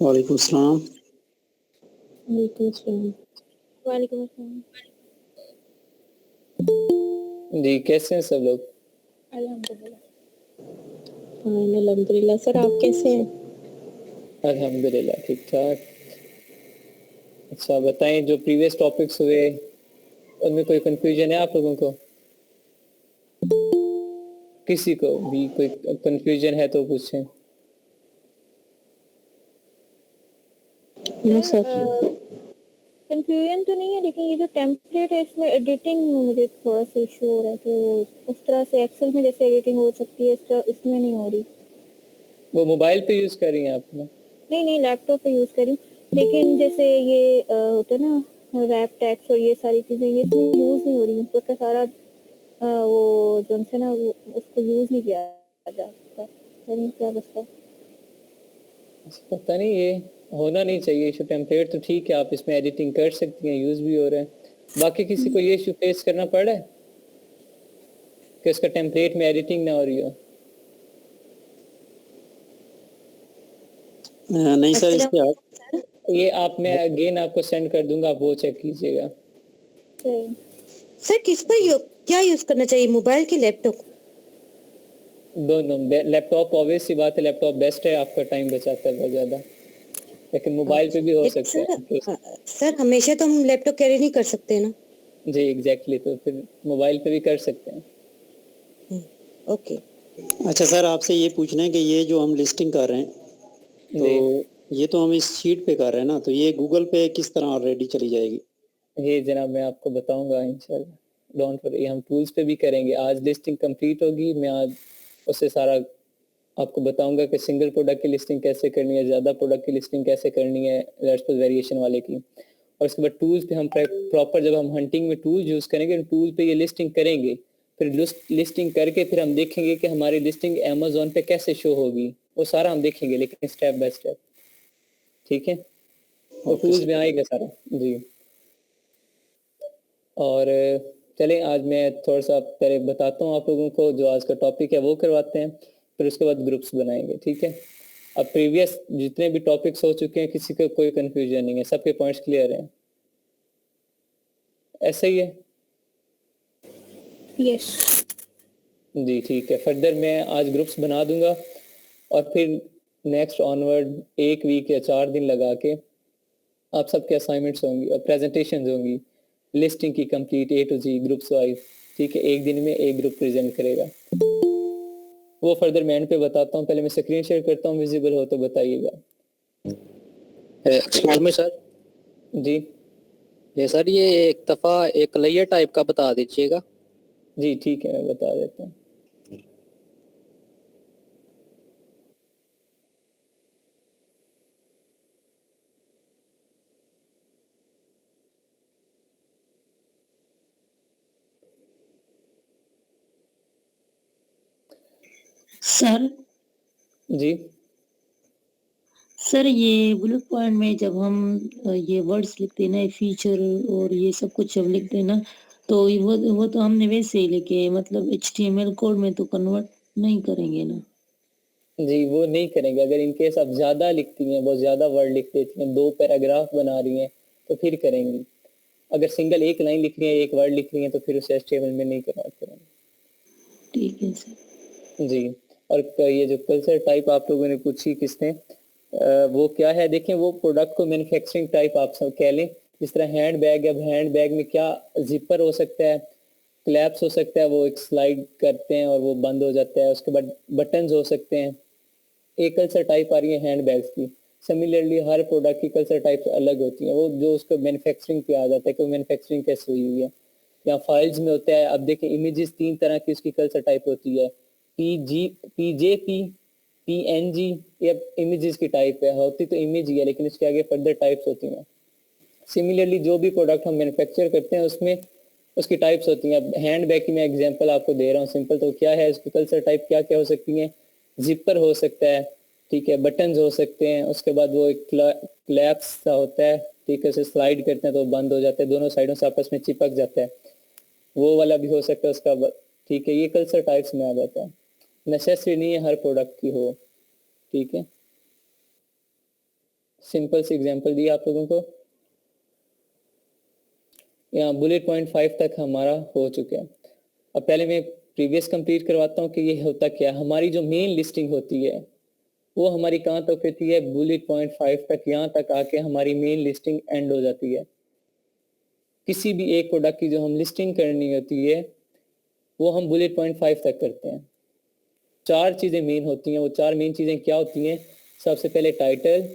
वालेकुम सलाम। वालेकुम अस्सलाम। वालेकुम अस्सलाम। जी, कैसे हैं सब लोग? अल्हम्दुलिल्लाह। फ़ाइन अल्हम्दुलिल्लाह। सर आप कैसे हैं? अल्हम्दुलिल्लाह ठीक-ठाक। अच्छा बताएं, जो प्रीवियस टॉपिक्स हुए उनमें कोई कंफ्यूजन है आप लोगों को? किसी को भी कोई कंफ्यूजन है तो पूछें। No sir. कंफ्यूजन तो नहीं है, लेकिन ये जो टेम्पलेट है इसमें एडिटिंग में मुझे थोड़ा सा इशू हो रहा है। तो उस तरह से एक्सेल में जैसे एडिटिंग हो सकती है इसमें नहीं हो रही। वो मोबाइल पे यूज कर रही हैं आप ना? नहीं लैपटॉप पे यूज करी, लेकिन जैसे ये होता है ना रैप टैक्स और ये सारी चीजें ये इसमें यूज नहीं हो रही। उसका सारा वो जो है ना वो उसको यूज नहीं किया जा सकता। क्या बसता पता नहीं, ये होना नहीं चाहिए इशू। टेम्पलेट तो ठीक है, आप इसमें एडिटिंग कर सकती हैं, यूज भी हो रहा है। बाकी किसी को ये इशू फेस करना पड़ रहा है कि उसका टेम्पलेट में एडिटिंग ना हो रही हो? नहीं सर, इसके आप ये आप, मैं अगेन आपको सेंड कर दूंगा, आप वो चेक कीजिएगा। सर किस पर क्या यूज करना चाहिए, मोबाइल के लैपटॉप? दोनों। लैपटॉप ऑब्वियस सी बात है, लैपटॉप बेस्ट है, आपका टाइम बचाता है बहुत ज्यादा, लेकिन मोबाइल पे भी हो सकता है। सर हमेशा तो हम लैपटॉप कैरी नहीं कर सकते ना। जी एग्जैक्टली, तो फिर मोबाइल पे भी कर सकते हैं। ओके। अच्छा सर, आपसे ये पूछना है कि ये जो हम लिस्टिंग कर रहे हैं तो ये तो हम इस शीट पे कर रहे हैं ना, तो ये गूगल पे किस तरह ऑलरेडी चली जाएगी? ये जनाब मैं आपको बताऊंगा इंशाल्लाह, डोंट वरी। हम टूल्स पे भी करेंगे। आज लिस्टिंग कंप्लीट होगी, मैं आज उससे सारा आपको बताऊंगा कि सिंगल प्रोडक्ट की लिस्टिंग कैसे करनी है, ज़्यादा प्रोडक्ट की लिस्टिंग कैसे करनी है, लेट्स वेरिएशन वाले की। और उसके बाद टूल्स पे हम प्रॉपर, जब हम हंटिंग में टूल यूज़ करेंगे, टूल पे ये लिस्टिंग करेंगे, फिर लिस्टिंग करके फिर हम देखेंगे कि हमारी लिस्टिंग अमेज़न पे कैसे शो होगी, वो सारा हम देखेंगे, लेकिन स्टेप बाय स्टेप। ठीक है, वो टूल्स में आएगा सारा जी। और चलें, आज मैं थोड़ा सा पहले बताता हूँ आप लोगों को, जो आज का टॉपिक है वो करवाते हैं, फिर उसके बाद ग्रुप्स बनाएंगे। ठीक है, अब प्रीवियस जितने भी टॉपिक्स हो चुके हैं, किसी को कोई कंफ्यूजन नहीं है, सबके पॉइंट्स क्लियर हैं? ऐसा ही है? यस जी ठीक है। फर्दर मैं आज ग्रुप्स बना दूंगा और फिर नेक्स्ट ऑनवर्ड 1 वीक या 4 दिन लगा के आप सबके असाइनमेंट्स होंगी और प्रेजेंटेशंस होंगी, लिस्टिंग की complete A to Z groups wise. ठीक है, एक दिन में एक ग्रुप प्रेजेंट करेगा। वो फर्दर मैं एंड पे बताता हूँ, पहले मैं स्क्रीन शेयर करता हूँ, विजिबल हो तो बताइएगा। में सर जी ये सर, ये एक दफ़ा एक लेयर टाइप का बता दीजिएगा। जी ठीक है, मैं बता देता हूँ। सर जी सर, ये बुलेट पॉइंट में जब हम ये वर्ड्स लिखते हैं ना, फीचर और ये सब कुछ जब लिखते हैं ना, तो वो तो हमने वैसे ही लिखे, मतलब HTML कोड में तो कन्वर्ट नहीं करेंगे ना? जी, वो नहीं करेंगे। अगर इनकेस आप ज़्यादा लिखती हैं, बहुत ज़्यादा वर्ड लिख देती हैं, 2 पैराग्राफ बना रही हैं, तो फिर करेंगी। अगर सिंगल एक लाइन लिख रही हैं, एक वर्ड लिख रही हैं, तो फिर उसे HTML में नहीं कन्वर्ट करेंगे। ठीक है सर। जी, और ये जो कल्चर टाइप आप लोगों ने पूछी किसने, वो क्या है? देखें, वो प्रोडक्ट को मैन्युफैक्चरिंग टाइप आप सब कह लें। जिस तरह हैंड बैग, अब हैंड बैग में क्या जिपर हो सकता है, क्लैप्स हो सकता है, वो एक स्लाइड करते हैं और वो बंद हो जाता है। उसके बाद बटन्स हो सकते हैं। एक कल्चर टाइप आ रही है हैंड बैग्स की। सिमिलरली हर प्रोडक्ट की कल्चर टाइप्स अलग होती हैं, वो जो उसको मैन्युफैक्चरिंग पे आ जाता है कि वो मैन्युफैक्चरिंग कैसे हुई हुई है। या फाइल्स में होता है, अब देखें इमेजेस 3 तरह की उसकी कल्चर टाइप होती है, PJP, PNG, ये इमेजेस की टाइप है, होती तो इमेज ही है, लेकिन इसके आगे फर्दर टाइप्स होती हैं। सिमिलरली जो भी प्रोडक्ट हम मैन्युफैक्चर करते हैं उसमें उसकी टाइप्स होती हैं। अब हैंड बैग की मैं एग्जांपल आपको दे रहा हूँ सिंपल, तो क्या है इसकी कल्चर टाइप, क्या क्या हो सकती हैं? जिपर हो सकता है, ठीक है, बटन्स हो सकते हैं, उसके बाद वो एक क्लैप्स सा होता है, ठीक है, उसे स्लाइड करते हैं तो बंद हो जाता है, दोनों साइडों से आपस में चिपक जाता है, वो वाला भी हो सकता है उसका। ठीक है, ये कल्चर टाइप्स में आ जाता है। नेसेसरी नहीं है हर प्रोडक्ट की हो। ठीक है, सिंपल सी एग्जांपल दी आप लोगों को। यहाँ बुलेट पॉइंट 5 तक हमारा हो चुका है। अब पहले मैं प्रीवियस कंप्लीट करवाता हूँ कि ये होता क्या है। हमारी जो मेन लिस्टिंग होती है वो हमारी कहाँ तक होती है, बुलेट पॉइंट 5 तक। यहाँ तक आके हमारी मेन लिस्टिंग एंड हो जाती है। किसी भी एक प्रोडक्ट की जो हम लिस्टिंग करनी होती है वो हम बुलेट पॉइंट 5 तक करते हैं। 4 चीजें मेन होती हैं। वो 4 मेन चीजें क्या होती हैं? सबसे पहले टाइटल,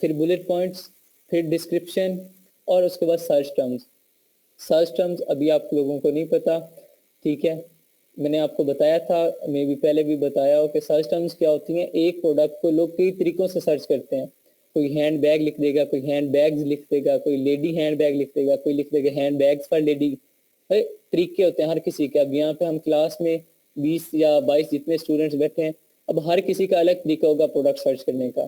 फिर बुलेट पॉइंट्स, फिर डिस्क्रिप्शन और उसके बाद सर्च टर्म्स। सर्च टर्म्स अभी आप लोगों को नहीं पता, ठीक है, मैंने आपको बताया था, मैं भी पहले भी बताया हो कि सर्च टर्म्स क्या होती हैं। एक प्रोडक्ट को लोग कई तरीकों से सर्च करते हैं। कोई हैंड बैग लिख देगा, कोई हैंड बैग्स लिख देगा, कोई लेडी हैंड बैग लिख देगा, कोई लिख देगा हैंड बैग्स फॉर लेडी। तरीके होते हैं हर किसी के। अब यहाँ पे हम क्लास में 20 या 22 जितने स्टूडेंट्स बैठे हैं, अब हर किसी का अलग तरीका होगा प्रोडक्ट सर्च करने का।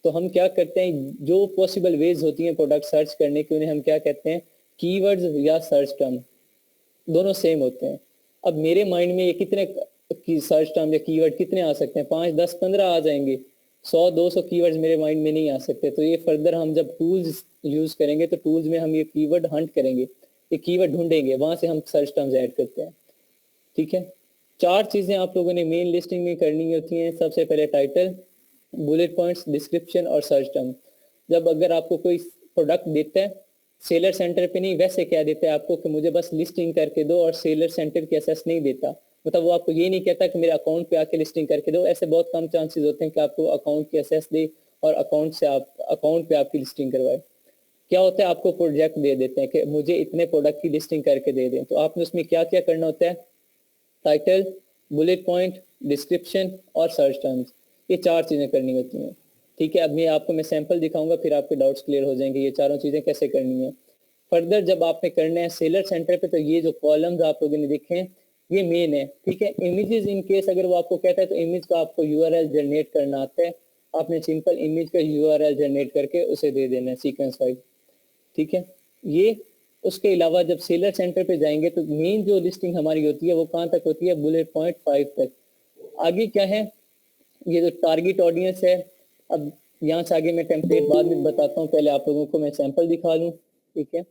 तो हम क्या करते हैं, जो पॉसिबल वेज होती हैं प्रोडक्ट सर्च करने की, उन्हें हम क्या कहते हैं, कीवर्ड्स या सर्च टर्म। दोनों सेम होते हैं। अब मेरे माइंड में ये कितने की सर्च टर्म या कीवर्ड कितने आ सकते हैं? 5, 10, 15 आ जाएंगे। 100, 200 कीवर्ड्स मेरे माइंड में नहीं आ सकते। तो ये फर्दर हम जब टूल्स यूज करेंगे तो टूल्स में हम ये कीवर्ड हंट करेंगे, ये कीवर्ड ढूंढेंगे, वहां से हम सर्च टर्म्स ऐड करते हैं, ठीक है। 4 चीजें आप लोगों ने मेन लिस्टिंग में करनी होती हैं। सबसे पहले टाइटल, बुलेट पॉइंट्स, डिस्क्रिप्शन और सर्च टर्म। जब अगर आपको कोई प्रोडक्ट देता है, सेलर सेंटर पे नहीं, वैसे क्या देता है आपको कि मुझे बस लिस्टिंग करके दो, और सेलर सेंटर की एक्सेस नहीं देता। मतलब वो आपको ये नहीं कहता कि मेरे अकाउंट पे आके लिस्टिंग करके दो। ऐसे बहुत कम चांसेस होते हैं कि आपको अकाउंट की एक्सेस दे और अकाउंट पे आपकी लिस्टिंग करवाए। क्या होता है, आपको प्रोजेक्ट दे देते हैं कि मुझे इतने प्रोडक्ट की लिस्टिंग करके दे दें। तो आपने उसमें क्या क्या करना होता है, टाइटल, बुलेट पॉइंट, डिस्क्रिप्शन और सर्च टर्म्स, ये 4 चीजें करनी होती हैं, ठीक है। अब मैं सैंपल दिखाऊंगा, फिर आपके डाउट्स क्लियर हो जाएंगे ये चारों चीजें कैसे करनी है। फर्दर जब आपने करना है सेलर सेंटर पे, तो ये जो कॉलम्स आप लोगों ने देखे हैं ये मेन है, ठीक है। इमेजेस इन केस अगर वो आपको कहता है तो इमेज का आपको यूआरएल जनरेट करना आता है। आपने सिंपल इमेज का यूआरएल जनरेट करके उसे दे देना है सीक्वेंस वाइज, ठीक है। ये उसके अलावा जब सेलर सेंटर पे जाएंगे तो मेन जो लिस्टिंग हमारी होती है वो कहाँ तक होती है, बुलेट पॉइंट 5 तक। आगे क्या है, ये जो टारगेट ऑडियंस है। अब यहाँ से आगे मैं टेम्पलेट बाद में बताता हूँ, पहले आप लोगों को मैं सैंपल दिखा लूँ, ठीक है।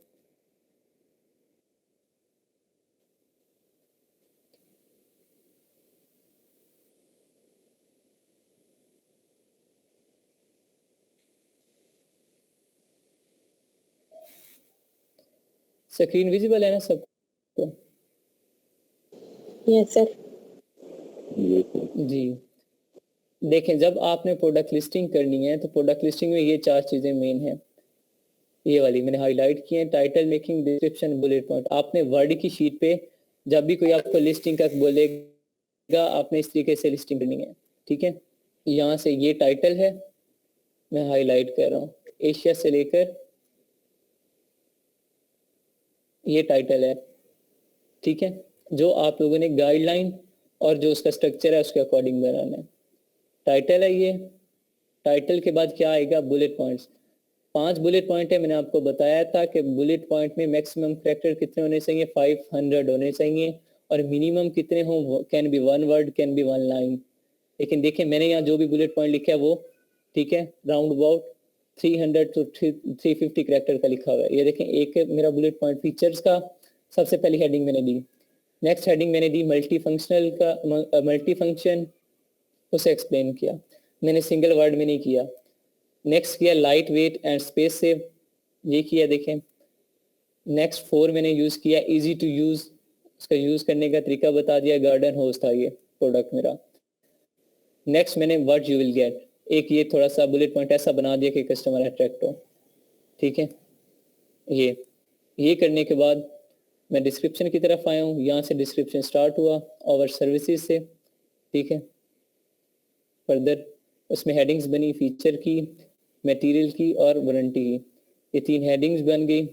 स्क्रीन विजिबल है ना सबको? Yes sir. जी, देखें, जब आपने प्रोडक्ट लिस्टिंग करनी है तो प्रोडक्ट लिस्टिंग में ये 4 चीजें मेन है। ये वाली मैंने हाईलाइट की है, title, making, description, bullet point. आपने वर्ड की शीट पे जब भी कोई आपको लिस्टिंग का बोलेगा, आपने इस तरीके से लिस्टिंग करनी है, ठीक है। यहाँ से ये टाइटल है, मैं हाईलाइट कर रहा हूँ, एशिया से लेकर ये टाइटल है, ठीक है। जो आप लोगों ने गाइडलाइन और जो उसका स्ट्रक्चर है उसके अकॉर्डिंग बनाना है। टाइटल है ये, टाइटल के बाद क्या आएगा, बुलेट पॉइंट्स। 5 बुलेट पॉइंट है। मैंने आपको बताया था कि बुलेट पॉइंट में मैक्सिमम कैरेक्टर कितने होने चाहिए, 500 होने चाहिए, और मिनिमम कितने हो, can be 1 word, can be 1 line. लेकिन देखिए मैंने यहाँ जो भी बुलेट पॉइंट लिखा है वो, ठीक है, राउंड अबाउट 300 to 350 कैरेक्टर का लिखा हुआ है। ये देखें, एक मेरा बुलेट पॉइंट फीचर्स का सबसे पहली हेडिंग मैंने दी। नेक्स्ट हेडिंग मैंने दी मल्टी फंक्शनल का, मल्टी फंक्शन, उसे एक्सप्लेन किया। मैंने सिंगल वर्ड में नहीं किया। नेक्स्ट किया light weight and space save, ये किया देखें। नेक्स्ट 4 मैंने यूज किया इजी टू यूज, उसका यूज करने का तरीका बता दिया। गार्डन होस्ट था ये प्रोडक्ट मेरा। नेक्स्ट मैंने व्हाट यू विल गेट, एक ये थोड़ा सा बुलेट पॉइंट ऐसा बना दिया कि कस्टमर अट्रैक्ट हो, ठीक है। ये करने के बाद मैं डिस्क्रिप्शन की तरफ आया हूँ। यहाँ से डिस्क्रिप्शन स्टार्ट हुआ और सर्विसेज से, ठीक है। फर्दर उसमें हेडिंग्स बनी, फीचर की, मटेरियल की और वारंटी की। ये 3 हेडिंग्स बन गई,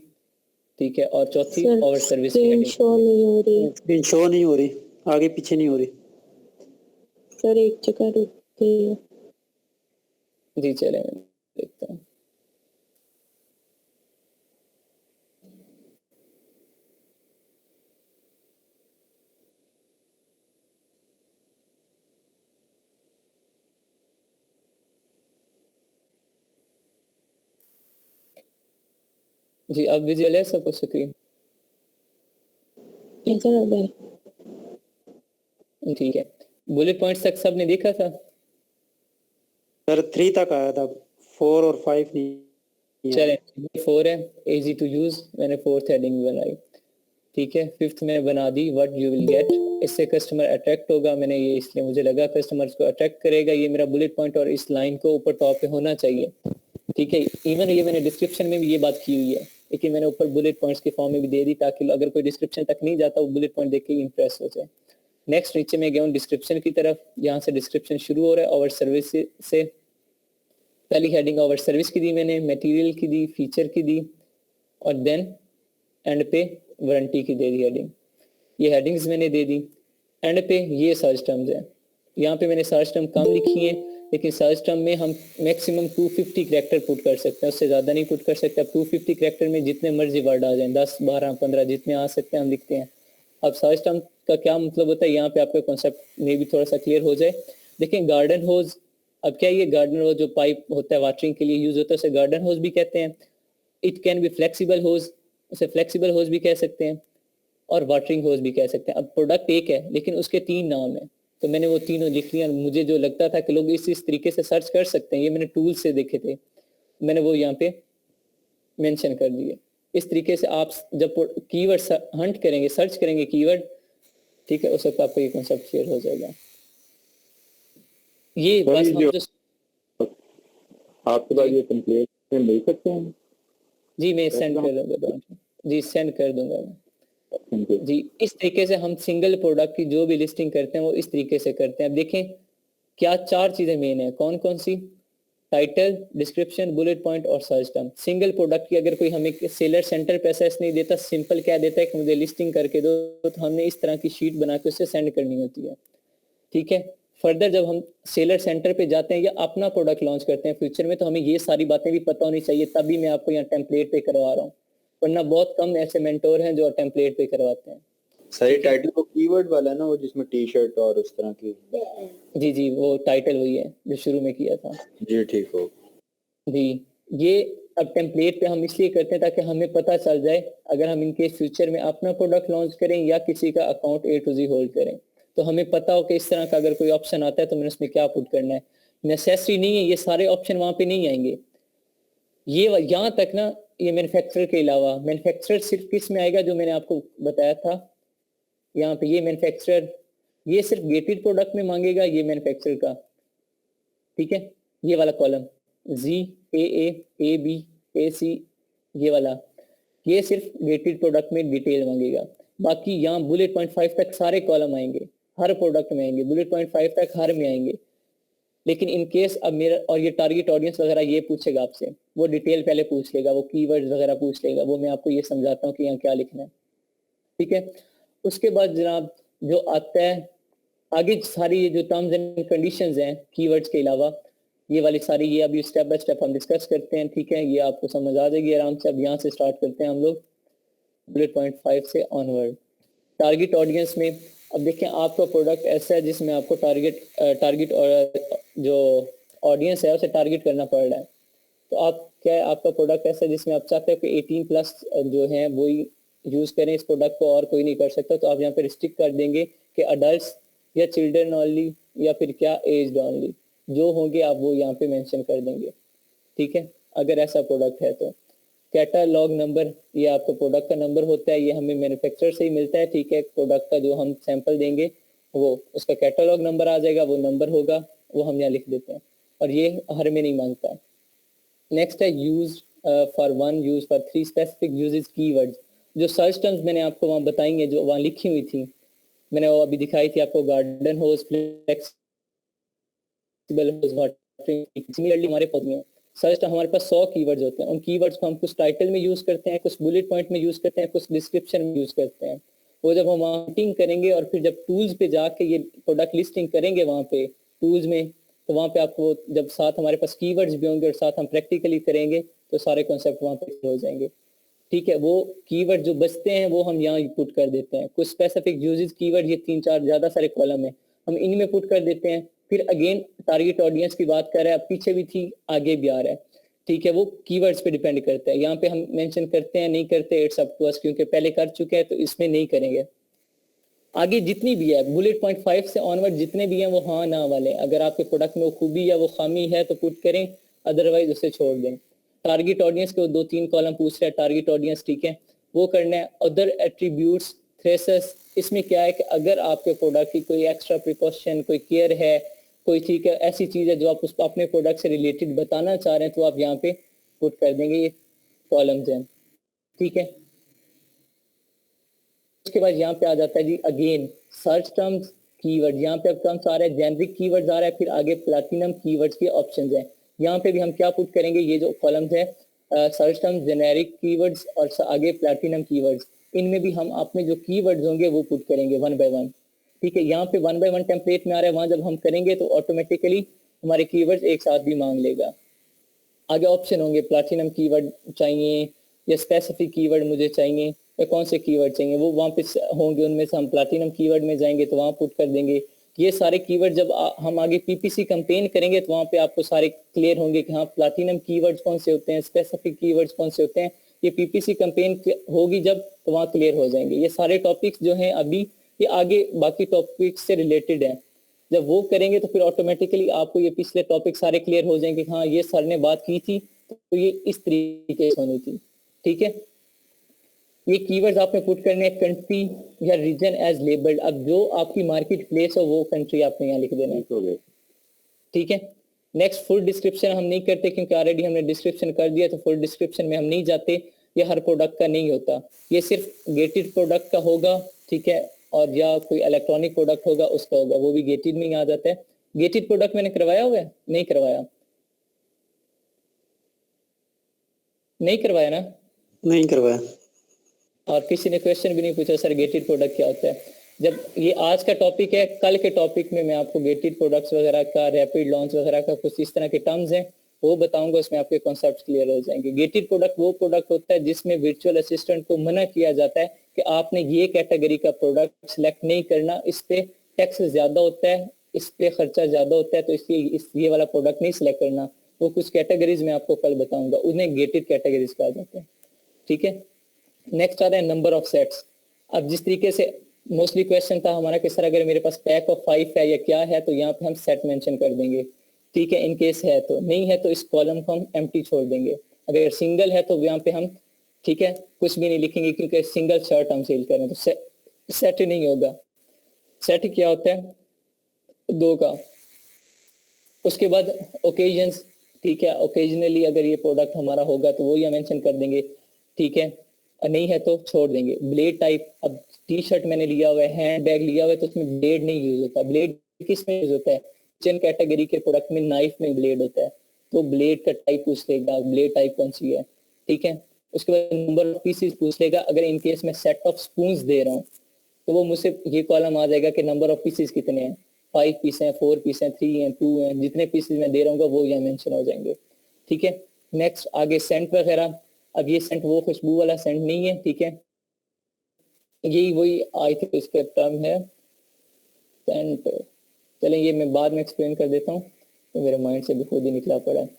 ठीक है। और चौथी और सर्विस की हेडिंग। शो नहीं हो रही स्क्रीन शो नहीं हो रही, आगे पीछे नहीं हो रही सर, एक जगह रुक गई है। जी चले, मैं देखता हूँ। जी अब विजुअल है सबको स्क्रीन? ठीक है, बुलेट पॉइंट्स तक सबने देखा था? सर 3 तक आया था, 4 और 5 नहीं आया। चलें 4 है, इजी टू यूज, मैंने 4th हेडिंग बनाई। ठीक है, 5th मैंने बना दी व्हाट यू विल गेट, इससे कस्टमर अट्रैक्ट होगा, मैंने ये इसलिए मुझे लगा कस्टमर्स को अट्रैक्ट करेगा, ये मेरा बुलेट पॉइंट और इस लाइन को ऊपर टॉप पे होना चाहिए। ठीक है, इवन ये मैंने डिस्क्रिप्शन में भी ये बात की हुई है, लेकिन मैंने ऊपर बुलेट पॉइंट्स के फॉर्म में भी दे दी ताकि अगर कोई डिस्क्रिप्शन तक नहीं जाता वो बुलेट पॉइंट देख के इंप्रेस हो जाए। नेक्स्ट नीचे में गया हूँ डिस्क्रिप्शन की तरफ, यहाँ से डिस्क्रिप्शन शुरू हो रहा है आवर सर्विस से। पहली हेडिंग आवर सर्विस की दी मैंने, मटेरियल की दी, फीचर की दी, और देन एंड पे वारंटी की दे दी हेडिंग। ये हेडिंग्स मैंने दे दी। एंड पे ये सर्च टर्म्स है, यहाँ पे मैंने सर्च टर्म कम लिखी है, लेकिन सर्च टर्म में हम मैक्सिमम 250 कैरेक्टर पुट कर सकते हैं, उससे ज़्यादा नहीं पुट कर सकते। अब 250 कैरेक्टर में जितने मर्जी वर्ड आ जाएं, 10 12 15 जितने आ सकते हैं हम लिखते हैं। अब सर्च टर्म का क्या मतलब होता है, यहाँ पे आपका कॉन्सेप्ट में भी थोड़ा सा क्लियर हो जाए। देखिए गार्डन होज, अब क्या ये गार्डन होज जो पाइप होता है वाटरिंग के लिए यूज होता है उसे गार्डन होज भी कहते हैं। इट कैन बी फ्लेक्सिबल होज, उसे फ्लेक्सिबल होज भी कह सकते हैं, और वाटरिंग होज भी कह सकते हैं। अब प्रोडक्ट एक है लेकिन उसके 3 नाम है, तो मैंने वो तीनों लिख लिया। मुझे जो लगता था कि लोग इस तरीके से सर्च कर सकते हैं, ये मैंने टूल से देखे थे, मैंने वो यहाँ पे मेंशन कर दिए। इस तरीके से आप जब कीवर्ड हंट करेंगे, सर्च करेंगे कीवर्ड, ठीक है, उस वक्त आपको ये कॉन्सेप्ट क्लियर हो जाएगा। ये बस हम जो आपके पास ये टेम्पलेट मिल सकते हैं? जी मैं सेंड कर दूंगा, जी सेंड कर दूंगा मैं। जी इस तरीके से हम सिंगल प्रोडक्ट की जो भी लिस्टिंग करते हैं वो इस तरीके से करते हैं। अब देखें क्या 4 चीजें मेन है, कौन कौन सी? टाइटल, डिस्क्रिप्शन, बुलेट पॉइंट और सर्च टर्म। सिंगल प्रोडक्ट की अगर कोई हमें सेलर सेंटर पे एसएस नहीं देता, सिंपल क्या देता है कि मुझे लिस्टिंग करके दो, तो हमने इस तरह की शीट बना के उससे सेंड करनी होती है। ठीक है, फर्दर जब हम सेलर सेंटर पे जाते हैं या अपना प्रोडक्ट लॉन्च करते हैं फ्यूचर में, तो हमें ये सारी बातें भी पता होनी चाहिए, तभी मैं आपको यहाँ टेम्पलेट पे करवा रहा हूँ, वरना बहुत कम ऐसे मेंटोर हैं जो टेम्पलेट पे करवाते हैं। सही टाइटल वो कीवर्ड वाला ना, वो जिसमें टी शर्ट और उस तरह की? जी जी वो टाइटल वही है जो शुरू में किया था। जी ठीक हो जी ये अब टेम्पलेट पे हम इसलिए करते हैं ताकि हमें पता चल जाए अगर हम इनके फ्यूचर में अपना प्रोडक्ट लॉन्च करें या किसी का account A to Z hold करें, तो हमें पता हो कि इस तरह का अगर कोई ऑप्शन आता है तो मैंने उसमें क्या पुट करना है। नेसेसरी नहीं है, ये सारे ऑप्शन वहां पे नहीं आएंगे। ये यहाँ तक ना, ये मैन्युफैक्चरर के अलावा, मैन्युफैक्चरर सिर्फ किस में आएगा जो मैंने आपको बताया था, यहाँ पे ये मैन्युफैक्चरर, ये सिर्फ गेटेड प्रोडक्ट में मांगेगा, ये मैन्युफैक्चरर का। ठीक है, ये वाला कॉलम GAA, AB, AC, ये वाला, ये सिर्फ गेटेड प्रोडक्ट में डिटेल मांगेगा। बाकी यहाँ बुलेट पॉइंट 5 तक सारे कॉलम आएंगे, हर प्रोडक्ट में आएंगे, बुलेट पॉइंट 5 तक हर में आएंगे। लेकिन इन केस अब मेरा और ये टारगेट ऑडियंस वगैरह ये पूछेगा आपसे, वो डिटेल पहले पूछ लेगा, वो कीवर्ड्स वगैरह पूछ लेगा, वो मैं आपको ये समझाता हूँ कि यहाँ क्या लिखना है। ठीक है, उसके बाद जनाब जो आता है आगे सारी ये जो टर्म्स एंड कंडीशंस हैं कीवर्ड्स के अलावा, ये वाली सारी, ये अभी स्टेप बाय स्टेप हम डिस्कस करते हैं। ठीक है, ये आपको समझ आ जाएगी आराम से। अब यहाँ से स्टार्ट करते हैं हम लोग बुलेट पॉइंट 5 से ऑनवर्ड। टारगेट ऑडियंस में अब देखें आपका प्रोडक्ट ऐसा है जिसमें आपको टारगेट और जो ऑडियंस है उसे टारगेट करना पड़ रहा है। तो आप क्या है, आपका प्रोडक्ट ऐसा है जिसमें आप चाहते हो कि 18+ जो हैं वही यूज करें इस प्रोडक्ट को और कोई नहीं कर सकता, तो आप यहाँ पे रिस्ट्रिक्ट कर देंगे कि अडल्ट या चिल्ड्रन ओनली या फिर क्या एज्ड ओनली, जो होंगे आप वो यहाँ पे मेंशन कर देंगे। ठीक है, अगर ऐसा प्रोडक्ट है तो कैटालॉग नंबर, ये आपका प्रोडक्ट का नंबर होता है, ये हमें मैन्युफैक्चरर से ही मिलता है। ठीक है, प्रोडक्ट का जो हम सैंपल देंगे वो उसका कैटालॉग नंबर आ जाएगा, वो नंबर होगा, वो हम यहाँ लिख देते हैं, और ये हर में नहीं मांगता। नेक्स्ट है use for 1, use for 3 specific uses keywords. जो सर्च टर्म्स मैंने आपको वहाँ बताई हैं, जो वहाँ लिखी हुई थी, मैंने वो अभी दिखाई थी आपको, गार्डन होज, फ्लेक्सिबल होज, वाटरिंग, सिमिलरली हमारे पास में सर्च हमारे पास 100 कीवर्ड्स होते हैं। उन कीवर्ड्स को हम कुछ टाइटल में यूज करते हैं, कुछ बुलेट पॉइंट में यूज करते हैं, कुछ डिस्क्रिप्शन में यूज करते हैं। वो जब हम मार्केटिंग करेंगे और फिर जब टूल्स पे जाके ये प्रोडक्ट लिस्टिंग करेंगे वहाँ पे टूल्स में, तो वहाँ पे आपको जब साथ हमारे पास कीवर्ड्स भी होंगे और साथ हम प्रैक्टिकली करेंगे तो सारे कॉन्सेप्ट वहाँ पे हो जाएंगे। ठीक है, वो कीवर्ड जो बचते हैं वो हम यहाँ पुट कर देते हैं। कुछ स्पेसिफिक यूजेस कीवर्ड, ये 3-4 ज्यादा सारे कॉलम है, हम इनमें पुट कर देते हैं। फिर अगेन टारगेट ऑडियंस की बात कर रहे हैं, अब पीछे भी थी आगे भी आ रहा है। ठीक है, वो कीवर्ड्स पे डिपेंड करता है। यहाँ पे हम मेंशन करते हैं नहीं करते, इट्स अप टू अस, क्योंकि पहले कर चुके हैं तो इसमें नहीं करेंगे। आगे जितनी भी है बुलेट पॉइंट 5 से ऑनवर्ड जितने भी हैं वो हाँ ना वाले, अगर आपके प्रोडक्ट में वो खूबी या वो खामी है तो पुट करें, अदरवाइज उसे छोड़ दें। टारगेट ऑडियंस के 2-3 कॉलम पूछ रहे हैं, टारगेट ऑडियंस ठीक है वो करना है। अदर एट्रीब्यूट्स थ्रेसेस, इसमें क्या है कि अगर आपके प्रोडक्ट की कोई एक्स्ट्रा प्रिकॉशन, कोई केयर है, कोई ठीक है ऐसी चीज है जो आप उसको अपने प्रोडक्ट से रिलेटेड बताना चाह रहे हैं तो आप यहाँ पे पुट कर देंगे, ये कॉलम्स हैं, ठीक है। उसके बाद यहाँ पे आ जाता है जी अगेन सर्च टर्म्स कीवर्ड। यहाँ पे अब टर्म्स आ रहा है, जेनरिक कीवर्ड्स आ रहा है, फिर आगे प्लैटिनम कीवर्ड्स के ऑप्शंस हैं। यहाँ पे भी हम क्या पुट करेंगे, ये जो कॉलम्स है सर्च टर्म्स, जेनेरिक कीवर्ड्स और आगे प्लैटिनम कीवर्ड्स, इनमें भी हम अपने जो कीवर्ड्स होंगे वो पुट करेंगे 1 by 1, ठीक है। यहाँ पे 1 by 1 टेम्पलेट में आ रहा है, वहां जब हम करेंगे तो ऑटोमेटिकली हमारे कीवर्ड्स एक साथ भी मांग लेगा। आगे ऑप्शन होंगे, प्लैटिनम कीवर्ड चाहिए या स्पेसिफिक कीवर्ड मुझे चाहिए या कौन से कीवर्ड चाहिए, वो वहाँ पे होंगे, उनमें से हम प्लैटिनम कीवर्ड में जाएंगे तो वहाँ पुट कर देंगे। ये सारे कीवर्ड जब हम आगे पीपीसी कैंपेन करेंगे तो वहाँ पे आपको सारे क्लियर होंगे कि हाँ प्लैटिनम कीवर्ड्स कौन से होते हैं, स्पेसिफिक कीवर्ड्स कौन से होते हैं। ये पीपीसी कैंपेन होगी जब तो वहाँ क्लियर हो जाएंगे। ये सारे टॉपिक्स जो हैं अभी ये आगे बाकी टॉपिक्स से रिलेटेड हैं, जब वो करेंगे तो फिर ऑटोमेटिकली आपको ये पिछले टॉपिक सारे क्लियर हो जाएंगे। हाँ ये सर ने बात की थी तो ये इस तरीके से होनी थी, ठीक है। ये कीवर्ड्स आपने पुट करने हैं कंट्री या रीजन एज लेबल्ड। अब जो आपकी मार्केट प्लेस हो वो कंट्री आपने यहाँ लिख देना है, ठीक है। नेक्स्ट फुल डिस्क्रिप्शन हम नहीं करते क्योंकि ऑलरेडी हमने डिस्क्रिप्शन कर दिया, तो फुल डिस्क्रिप्शन में हम नहीं जाते, ये हर प्रोडक्ट का नहीं होता, ये सिर्फ गेटेड प्रोडक्ट का होगा, ठीक है, और या कोई इलेक्ट्रॉनिक प्रोडक्ट होगा उसका होगा, वो भी गेटेड में ही आ जाता है। गेटेड प्रोडक्ट मैंने करवाया हुआ है, नहीं करवाया, नहीं करवाया ना, नहीं करवाया। और किसी ने क्वेश्चन भी नहीं पूछा सर गेटेड प्रोडक्ट क्या होता है। जब ये आज का टॉपिक है, कल के टॉपिक में मैं आपको गेटेड प्रोडक्ट्स वगैरह का, रैपिड लॉन्च वगैरह का कुछ इस तरह के टर्म्स हैं वो बताऊंगा, उसमें आपके कॉन्सेप्ट क्लियर हो जाएंगे। गेटेड प्रोडक्ट वो प्रोडक्ट होता है जिसमें वर्चुअल असिस्टेंट को मना किया जाता है कि आपने ये कैटेगरी का प्रोडक्ट सिलेक्ट नहीं करना, इस पे टैक्स ज्यादा होता है, इस पे खर्चा ज्यादा होता है, तो इसलिए ये वाला प्रोडक्ट नहीं सिलेक्ट करना। वो कुछ कैटेगरीज में आपको कल बताऊंगा, उन्हें गेटेड कैटेगरीज कहा जाता है, ठीक है। नेक्स्ट आ रहा है नंबर ऑफ सेट्स। अब जिस तरीके से मोस्टली क्वेश्चन था हमारा कि सर अगर मेरे पास पैक ऑफ 5 है या क्या है, तो यहाँ पे हम सेट मेंशन कर देंगे, ठीक है। इन केस है तो, नहीं है तो इस कॉलम को हम एम्प्टी छोड़ देंगे। अगर सिंगल है तो यहाँ पे हम, ठीक है, कुछ भी नहीं लिखेंगे क्योंकि सिंगल शर्ट हम सेल कर रहे हैं, तो सेट नहीं होगा। सेट क्या होता है, 2 का। उसके बाद ओकेजन्स, ठीक है, ओकेजनली अगर ये प्रोडक्ट हमारा होगा तो वो यहाँ मेंशन कर देंगे, ठीक है, नहीं है तो छोड़ देंगे। ब्लेड टाइप, अब टी शर्ट मैंने लिया हुआ है, हैंड बैग लिया हुआ है, तो उसमें ब्लेड नहीं यूज होता। ब्लेड किस में यूज होता है, किचन कैटेगरी के प्रोडक्ट में नाइफ में ब्लेड होता है, तो ब्लेड का टाइप पूछ लेगा, ब्लेड टाइप कौन सी है, ठीक है। उसके बाद नंबर ऑफ पीसेस पूछ लेगा। अगर इन केस में सेट ऑफ स्पून्स दे रहा हूँ तो वो मुझसे ये कॉलम आ जाएगा कि नंबर ऑफ पीसेस कितने हैं, 5 पीस हैं, 4 पीस हैं, 3 हैं, 2 हैं, जितने पीसेस मैं दे रहा हूँ वो यहाँ मेंशन हो जाएंगे, ठीक है। नेक्स्ट आगे सेंट वगैरह। अब ये सेंट वो खुशबू वाला सेंट नहीं है, ठीक है, यही वही आई थिंक इसका टर्म है सेंट। चलें ये मैं बाद में एक्सप्लेन कर देता हूँ, तो मेरे माइंड से भी खुद ही निकला पड़ा है।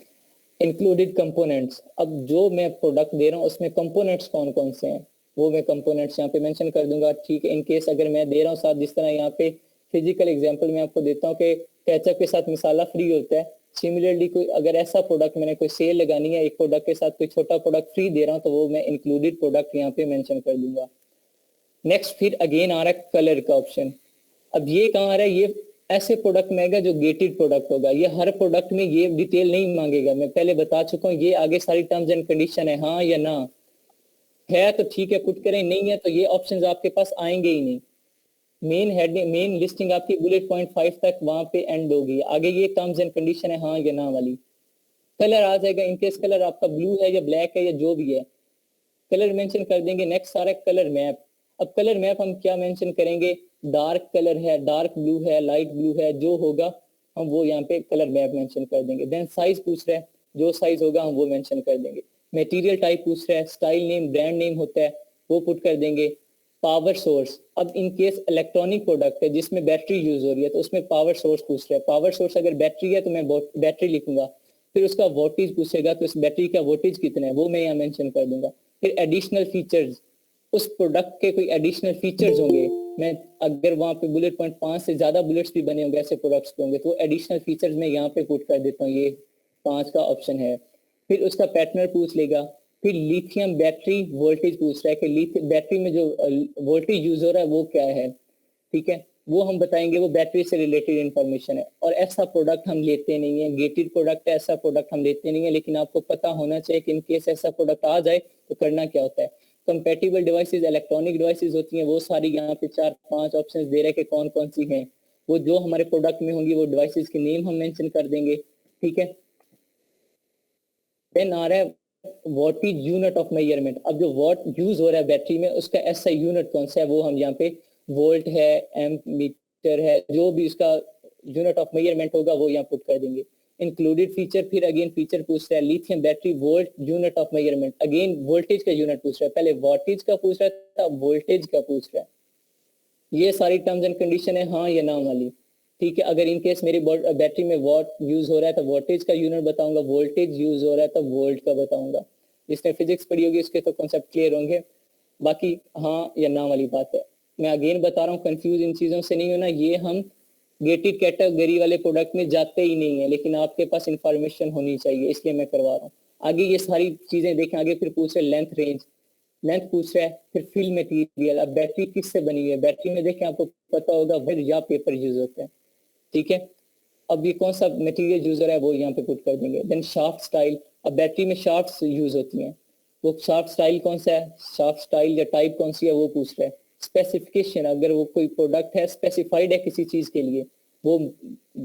इंक्लूडेड कंपोनेंट्स, अब जो मैं प्रोडक्ट दे रहा हूँ उसमें कंपोनेंट्स कौन कौन से हैं वो मैं कंपोनेंट्स यहाँ पे मेंशन कर दूंगा, ठीक है। इन केस अगर मैं दे रहा हूँ साथ, जिस तरह यहाँ पे फिजिकल एग्जांपल मैं आपको देता हूँ कि केचप के साथ मसाला फ्री होता है, सिमिलरली कोई अगर ऐसा प्रोडक्ट मैंने कोई सेल लगानी है, एक प्रोडक्ट के साथ कोई छोटा प्रोडक्ट फ्री दे रहा हूँ, तो वो मैं इंक्लूडेड प्रोडक्ट यहाँ पे मेंशन कर दूंगा। नेक्स्ट फिर अगेन आ रहा है कलर का ऑप्शन। अब ये कहाँ आ रहा है, ये ऐसे प्रोडक्ट में जो गेटेड प्रोडक्ट होगा, ये हर प्रोडक्ट में ये डिटेल नहीं मांगेगा, मैं पहले बता चुका हूँ। ये आगे सारी टर्म्स एंड कंडीशन है, हाँ या ना है तो ठीक है पुट करें, नहीं है तो ये ऑप्शंस आपके पास आएंगे ही नहीं। मेन हेडिंग, मेन लिस्टिंग आपकी बुलेट पॉइंट 5 तक वहां पे एंड होगी, आगे ये टर्म्स एंड कंडीशन है हाँ या ना वाली। कलर आ जाएगा, इनकेस कलर आपका ब्लू है या ब्लैक है या जो भी है, कलर मेंशन कर देंगे। नेक्स्ट सारा कलर मैप। अब कलर मैप हम क्या मेंशन करेंगे, डार्क कलर है, डार्क ब्लू है, लाइट ब्लू है, जो होगा हम वो यहाँ पे कलर मैप मेंशन कर देंगे। देन साइज पूछ रहे हैं, जो साइज होगा हम वो मेंशन कर देंगे। मटेरियल टाइप पूछ रहा है, स्टाइल नेम, ब्रांड नेम होता है वो पुट कर देंगे। पावर सोर्स, अब इन केस इलेक्ट्रॉनिक प्रोडक्ट है जिसमें बैटरी यूज हो रही है तो उसमें पावर सोर्स पूछ रहा है। पावर सोर्स अगर बैटरी है तो मैं बैटरी लिखूंगा, फिर उसका वोल्टेज पूछेगा तो इस बैटरी का वोल्टेज कितना है वो मैं यहाँ मेंशन कर दूंगा। फिर एडिशनल फीचर्स, उस प्रोडक्ट के कोई एडिशनल फीचर्स होंगे, मैं अगर वहाँ पे बुलेट पॉइंट 5 से ज्यादा बुलेट्स भी बने होंगे ऐसे प्रोडक्ट्स के होंगे तो एडिशनल फीचर्स मैं यहाँ पे पुट कर देता हूँ, ये 5 का ऑप्शन है। फिर उसका पैटर्न पूछ लेगा। फिर लिथियम बैटरी वोल्टेज पूछ रहा है कि लिथियम बैटरी में जो वोल्टेज यूज हो रहा है वो क्या है, ठीक है, वो हम बताएंगे, वो बैटरी से रिलेटेड इंफॉर्मेशन है। और ऐसा प्रोडक्ट हम लेते नहीं है, गेटेड प्रोडक्ट है, ऐसा प्रोडक्ट हम लेते नहीं है, लेकिन आपको पता होना चाहिए कि इन केस ऐसा प्रोडक्ट आ जाए तो करना क्या होता है। कंपेटिबल डिवाइसेस, इलेक्ट्रॉनिक डिवाइसेस होती हैं, वो सारी यहाँ पे 4-5 ऑप्शंस दे रहे हैं कि कौन कौन सी हैं, वो जो हमारे प्रोडक्ट में होंगी वो डिवाइसेस के नेम हम मेंशन कर देंगे, ठीक है। देन आ रहा है what is unit of measurement. अब जो वॉट यूज हो रहा है बैटरी में उसका ऐसा यूनिट कौन सा है वो हम यहाँ पे वोल्ट है, एम्प मीटर है, जो भी उसका यूनिट ऑफ मेजरमेंट होगा वो यहाँ पुट कर देंगे। इंक्लूडेड फीचर, फिर अगेन फीचर पूछ रहा है, lithium battery volt unit of measurement, again voltage का यूनिट पूछ रहा है, पहले वोल्टेज का पूछ रहा था, वोल्टेज का पूछ रहा है। ये सारी टर्म्स एंड कंडीशन है हाँ या ना वाली, ठीक है। अगर इनकेस मेरी बैटरी में वॉट यूज हो रहा है तो वोल्टेज का यूनिट बताऊंगा, वोल्टेज यूज हो रहा है तो वोल्ट का बताऊंगा। जिसने फिजिक्स पढ़ी होगी उसके तो कॉन्सेप्ट क्लियर होंगे, बाकी हाँ या ना वाली बात है। मैं अगेन बता रहा हूँ, कंफ्यूज इन चीजों से नहीं होना, ये हम गेटेड कैटेगरी वाले प्रोडक्ट में जाते ही नहीं है, लेकिन आपके पास इंफॉर्मेशन होनी चाहिए इसलिए मैं करवा रहा हूँ। आगे ये सारी चीजें देखें, आगे फिर पूछ रहे लेंथ रेंज, लेंथ पूछ रहा है, फिर फिल मटेरियल। अब बैटरी किससे बनी हुई है, बैटरी में देखें आपको पता होगा वुड या पेपर यूज होते हैं, ठीक है। अब ये कौन सा मटेरियल यूज हो रहा है वो यहाँ पे पुट कर देंगे। देन शाफ्ट स्टाइल, अब बैटरी में शाफ्ट यूज होती हैं, वो शाफ्ट स्टाइल कौन सा है, शाफ्ट स्टाइल या टाइप कौन सी है वो पूछ रहा है। स्पेसिफिकेशन, अगर वो कोई प्रोडक्ट है स्पेसिफाइड है किसी चीज के लिए वो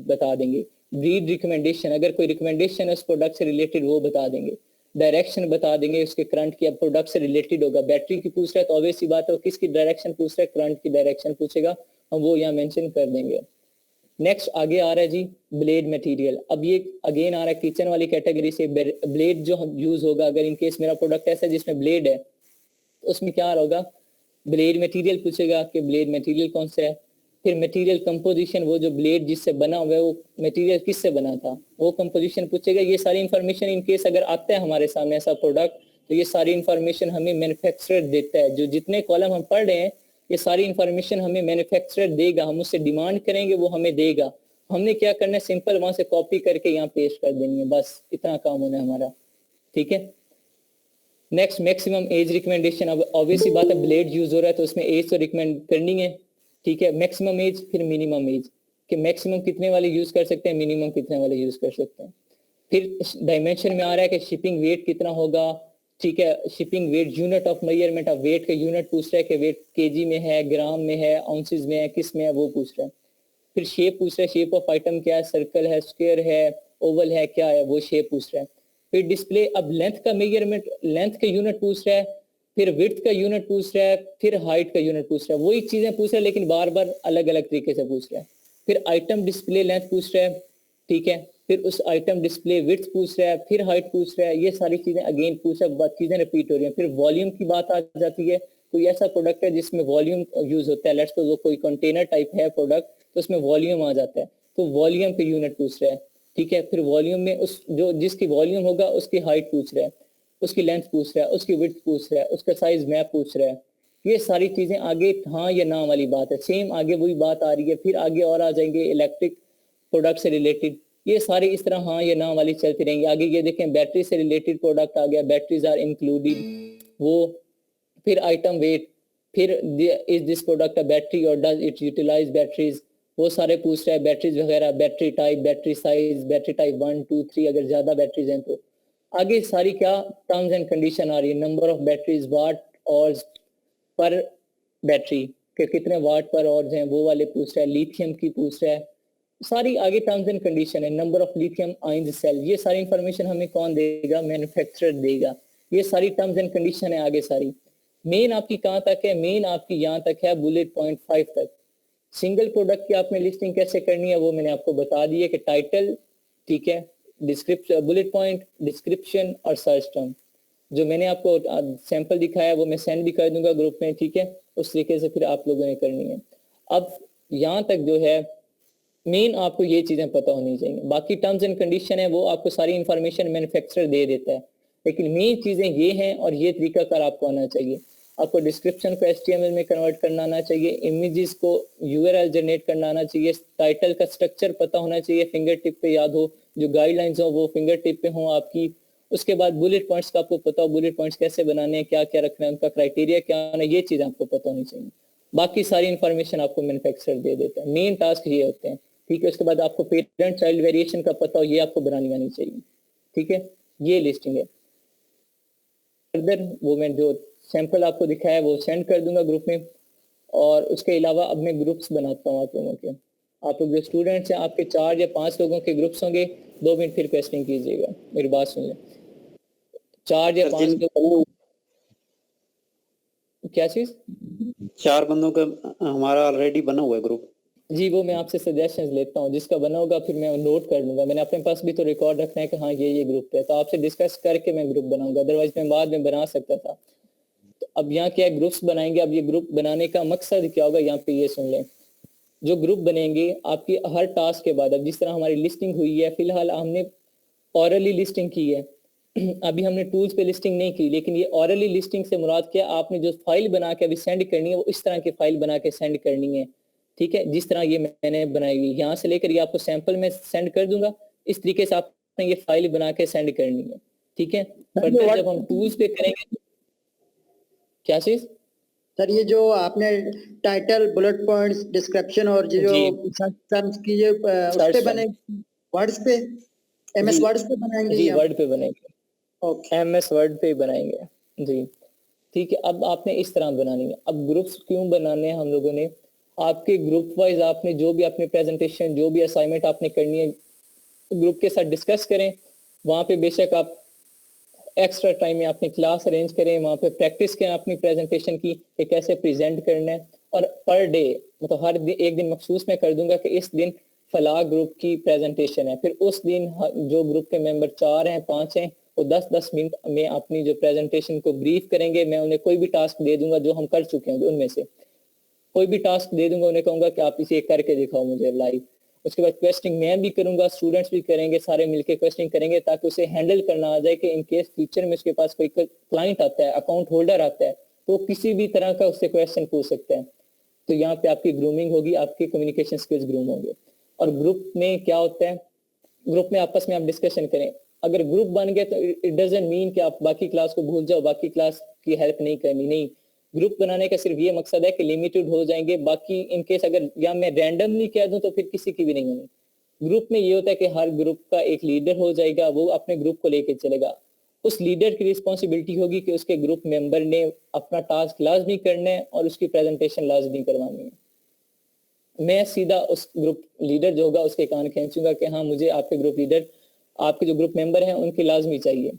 बता देंगे। ब्रीड रिकमेंडेशन, अगर कोई रिकमेंडेशन है उस प्रोडक्ट से रिलेटेड वो बता देंगे। डायरेक्शन बता देंगे उसके करंट की, अब प्रोडक्ट से रिलेटेड होगा, बैटरी की पूछ रहा है तो ऑब्वियस सी बात है किसकी डायरेक्शन पूछ रहा है, करंट की डायरेक्शन पूछेगा, हम वो यहाँ मेंशन कर देंगे। नेक्स्ट आगे आ रहा है जी ब्लेड मटेरियल। अब ये अगेन आ रहा है किचन वाली कैटेगरी से, ब्लेड जो हम यूज होगा, अगर इन केस मेरा प्रोडक्ट ऐसा है जिसमें ब्लेड है तो उसमें क्या होगा, ब्लेड मटेरियल पूछेगा कि ब्लेड मटेरियल कौन सा है। फिर मटेरियल कंपोजिशन, वो जो ब्लेड जिससे बना हुआ है वो मटेरियल किससे बना था वो कंपोजिशन पूछेगा। ये सारी इंफॉर्मेशन इन केस अगर आता है हमारे सामने ऐसा प्रोडक्ट तो ये सारी इंफॉर्मेशन हमें मैन्युफैक्चरर देता है। जो जितने कॉलम हम पढ़ रहे हैं ये सारी इंफॉर्मेशन हमें मैन्युफैक्चरर देगा, हम उससे डिमांड करेंगे वो हमें देगा, हमने क्या करना है सिंपल वहां से कॉपी करके यहाँ पेश कर देनी है, बस इतना काम होना है हमारा, ठीक है। नेक्स्ट मैक्सिमम एज रिकमेंडेशन, अब ऑब्वियसली बात है ब्लेड यूज हो रहा है तो उसमें एज तो रिकमेंड करनी है, ठीक है। मैक्सिमम एज, फिर मिनिमम एज, कि मैक्सिमम कितने वाले यूज कर सकते हैं, मिनिमम कितने वाले यूज कर सकते हैं। फिर डायमेंशन में आ रहा है कि शिपिंग वेट कितना होगा, ठीक है। Shipping weight, unit of measurement, अब वेट का यूनिट पूछ रहा है कि वेट केजी में है, ग्राम में है, आउंसेस में है, किस में है वो पूछ रहा है। फिर शेप पूछ रहा है, शेप ऑफ आइटम क्या है, सर्कल है, स्क्वायर है, ओवल है, क्या है वो शेप पूछ रहा है। फिर डिस्प्ले, अब लेंथ का मेजरमेंट, लेंथ का यूनिट पूछ रहा है, फिर विड्थ का यूनिट पूछ रहा है, फिर हाइट का यूनिट पूछ रहा है, वही चीजें पूछ रहा है लेकिन बार बार अलग अलग तरीके से पूछ रहा है। फिर आइटम डिस्प्ले लेंथ पूछ रहा है, ठीक है। फिर उस आइटम डिस्प्ले विड्थ पूछ रहा है, फिर हाइट पूछ रहा है, ये सारी चीजें अगेन पूछ रहा है, चीजें रिपीट हो रही हैं। फिर वॉल्यूम की बात आ जाती है, कोई ऐसा प्रोडक्ट है जिसमें वॉल्यूम यूज होता है, लेट्स सपोज कोई कंटेनर टाइप है प्रोडक्ट तो उसमें वॉल्यूम आ जाता है, तो वॉल्यूम पे यूनिट पूछ रहा है, ठीक है। फिर वॉल्यूम में उस जो जिसकी वॉल्यूम होगा उसकी हाइट पूछ रहा है, उसकी लेंथ पूछ रहा है, उसकी विड्थ पूछ रहा है, उसका साइज मैप पूछ रहा है। ये सारी चीजें आगे हाँ या ना वाली बात है, सेम आगे वही बात आ रही है। फिर आगे और आ जाएंगे इलेक्ट्रिक प्रोडक्ट से रिलेटेड, ये सारी इस तरह हाँ या ना वाली चलती रहेंगी। आगे ये देखें बैटरी से रिलेटेड प्रोडक्ट आ गया, बैटरीज आर इंक्लूडेड वो। फिर आइटम वेट, फिर is this product a battery और डज इट यूटिलाइज बैटरीज, वो सारे पूछ रहा है, बैटरीज वगैरह, battery type, battery size, battery type 1 2 3, अगर ज्यादा बैटरीज हैं तो। आगे सारी क्या टर्म्स एंड कंडीशन आ रही है, नंबर ऑफ बैटरीज, वाट और पर बैटरी के कितने वाट पर और हैं वो वाले पूछ रहा है, लिथियम की पूछ रहा है, सारी आगे टर्म्स एंड कंडीशन है। Number of lithium ion cell, ये सारी इंफॉर्मेशन हमें कौन देगा, मैन्युफैक्चरर देगा। ये सारी टर्म्स एंड कंडीशन है आगे सारी। मेन आपकी कहाँ तक है, मेन आपकी यहाँ तक है बुलेट पॉइंट 5 तक। सिंगल प्रोडक्ट की आपने लिस्टिंग कैसे करनी है वो मैंने आपको बता दी है कि टाइटल, ठीक है, डिस्क्रिप्शन, बुलेट पॉइंट, डिस्क्रिप्शन और सर्च टर्म। जो मैंने आपको सैंपल दिखाया वो मैं सेंड भी कर दूंगा ग्रुप में, ठीक है। उस तरीके से फिर आप लोगों ने करनी है। अब यहाँ तक जो है मेन आपको ये चीजें पता होनी चाहिए। बाकी टर्म्स एंड कंडीशन है वो आपको सारी इंफॉर्मेशन मैन्युफैक्चरर दे देता है, लेकिन मेन चीजें ये हैं और ये तरीकाकार आपको आना चाहिए। आपको डिस्क्रिप्शन को HTML में कन्वर्ट करना आना चाहिए, इमेजेस को URL जनरेट करना आना चाहिए, टाइटल का स्ट्रक्चर पता होना चाहिए, फिंगर टिप पे याद हो, जो गाइडलाइंस हो वो फिंगर टिप पे हो आपकी। उसके बाद बुलेट पॉइंट्स का आपको पता हो, बुलेट पॉइंट्स कैसे बनाने हैं, क्या क्या रखना है, उनका क्राइटेरिया क्या होना है, ये चीज आपको पता होनी चाहिए। बाकी सारी इंफॉर्मेशन आपको मैन्युफैक्चरर दे देता है। मेन टास्क ये होते हैं, ठीक है। उसके बाद आपको पेरेंट चाइल्ड वेरिएशन का पता हो, ये आपको बनानी आनी चाहिए, ठीक है। ये लिस्टिंग है। फर्दर वो मैं जो सैंपल आपको दिखाया है वो सेंड कर दूंगा ग्रुप में, और उसके अलावा अब मैं ग्रुप्स बनाता हूँ आप लोगों के। आप लोग जो स्टूडेंट्स हैं आपके 4 या 5 लोगों के ग्रुप्स होंगे। 2 मिनट फिर क्वेश्चन कीजिएगा, मेरी बात सुन लें। 4 या 5 लोग, क्या चीज? 4 बंदों का हमारा ऑलरेडी बना हुआ है ग्रुप। जी वो मैं आपसे सजेशंस लेता हूँ, जिसका बना होगा फिर मैं नोट कर लूंगा। मैंने अपने पास भी तो रिकॉर्ड रखना है कि हाँ ये ग्रुप है, तो आपसे डिस्कस करके मैं ग्रुप बनाऊंगा, अदरवाइज मैं बाद में बना सकता था। तो अब यहाँ क्या है, ग्रुप्स बनाएंगे। अब ये ग्रुप बनाने का मकसद क्या होगा, यहाँ पे ये सुन लें। जो ग्रुप बनेंगे आपकी हर टास्क के बाद, अब जिस तरह हमारी लिस्टिंग हुई है, फिलहाल हमने ऑरली लिस्टिंग की है, अभी हमने टूल्स पे लिस्टिंग नहीं की, लेकिन ये ऑरली लिस्टिंग से मुराद क्या, आपने जो फाइल बना के अभी सेंड करनी है वो इस तरह की फाइल बना के सेंड करनी है, ठीक है। जिस तरह ये मैंने बनाई हुई, यहाँ से लेकर ये आपको सैंपल में सेंड कर दूंगा, इस तरीके से आपने ये फाइल बना के सेंड करनी है, ठीक है। फर्दर जब हम टूल्स पे करेंगे, क्या चीज सर, ये जो आपने टाइटल, बुलेट पॉइंट्स, डिस्क्रिप्शन और ये जो टर्म्स की ये उस पे बने वर्ड्स पे, MS वर्ड्स पे बनाएंगे? जी वर्ड पे बनेंगे, ओके, MS वर्ड पे बनाएंगे जी, ठीक है। अब आपने इस तरह बनानी है। अब ग्रुप्स क्यों बनाने हैं हम लोगों ने, आपके ग्रुप वाइज आपने जो भी अपनी प्रेजेंटेशन, जो भी असाइनमेंट आपने करनी है ग्रुप के साथ डिस्कस करें। वहाँ पे बेशक आप एक्स्ट्रा टाइम में अपनी क्लास अरेंज करें, वहाँ पे प्रैक्टिस करें अपनी प्रेजेंटेशन की कि कैसे प्रेजेंट करना है। और पर डे मतलब हर दिन एक दिन मखसूस मैं कर दूंगा कि इस दिन फलाह ग्रुप की प्रेजेंटेशन है, फिर उस दिन जो ग्रुप के मेंबर 4 हैं 5 हैं वो 10-10 मिनट में अपनी जो प्रेजेंटेशन को ब्रीफ करेंगे। मैं उन्हें कोई भी टास्क दे दूंगा जो हम कर चुके हैं, उनमें से कोई भी टास्क दे दूंगा, उन्हें कहूंगा कि आप इसे करके दिखाओ मुझे लाइव। उसके बाद क्वेश्चनिंग मैं भी करूंगा, स्टूडेंट्स भी करेंगे, सारे मिलके क्वेश्चनिंग करेंगे ताकि उसे हैंडल करना आ जाए कि इन केस फ्यूचर में उसके पास कोई क्लाइंट आता है, अकाउंट होल्डर आता है, तो किसी भी तरह का उससे क्वेश्चन पूछ सकता है। तो यहाँ पे आपकी ग्रूमिंग होगी, आपके कम्युनिकेशन स्किल्स ग्रूम होंगे। और ग्रुप में क्या होता है, ग्रुप में आपस में आप डिस्कशन करें। अगर ग्रुप बन गए तो इट डजंट मीन कि आप बाकी क्लास को भूल जाओ, बाकी क्लास की हेल्प नहीं करनी, नहीं। ग्रुप बनाने का सिर्फ ये मकसद है कि लिमिटेड हो जाएंगे, बाकी इनकेस अगर या मैं रैंडमली कह दूं तो फिर किसी की भी नहीं होनी। ग्रुप में ये होता है कि हर ग्रुप का एक लीडर हो जाएगा, वो अपने ग्रुप को लेकर चलेगा। उस लीडर की रिस्पॉन्सिबिलिटी होगी कि उसके ग्रुप मेंबर ने अपना टास्क लाजमी करना है और उसकी प्रेजेंटेशन लाजमी करवानी है। मैं सीधा उस ग्रुप लीडर जो होगा उसके कान खींचूंगा कि हाँ मुझे आपके ग्रुप लीडर, आपके जो ग्रुप मेंबर हैं उनकी लाजमी चाहिए,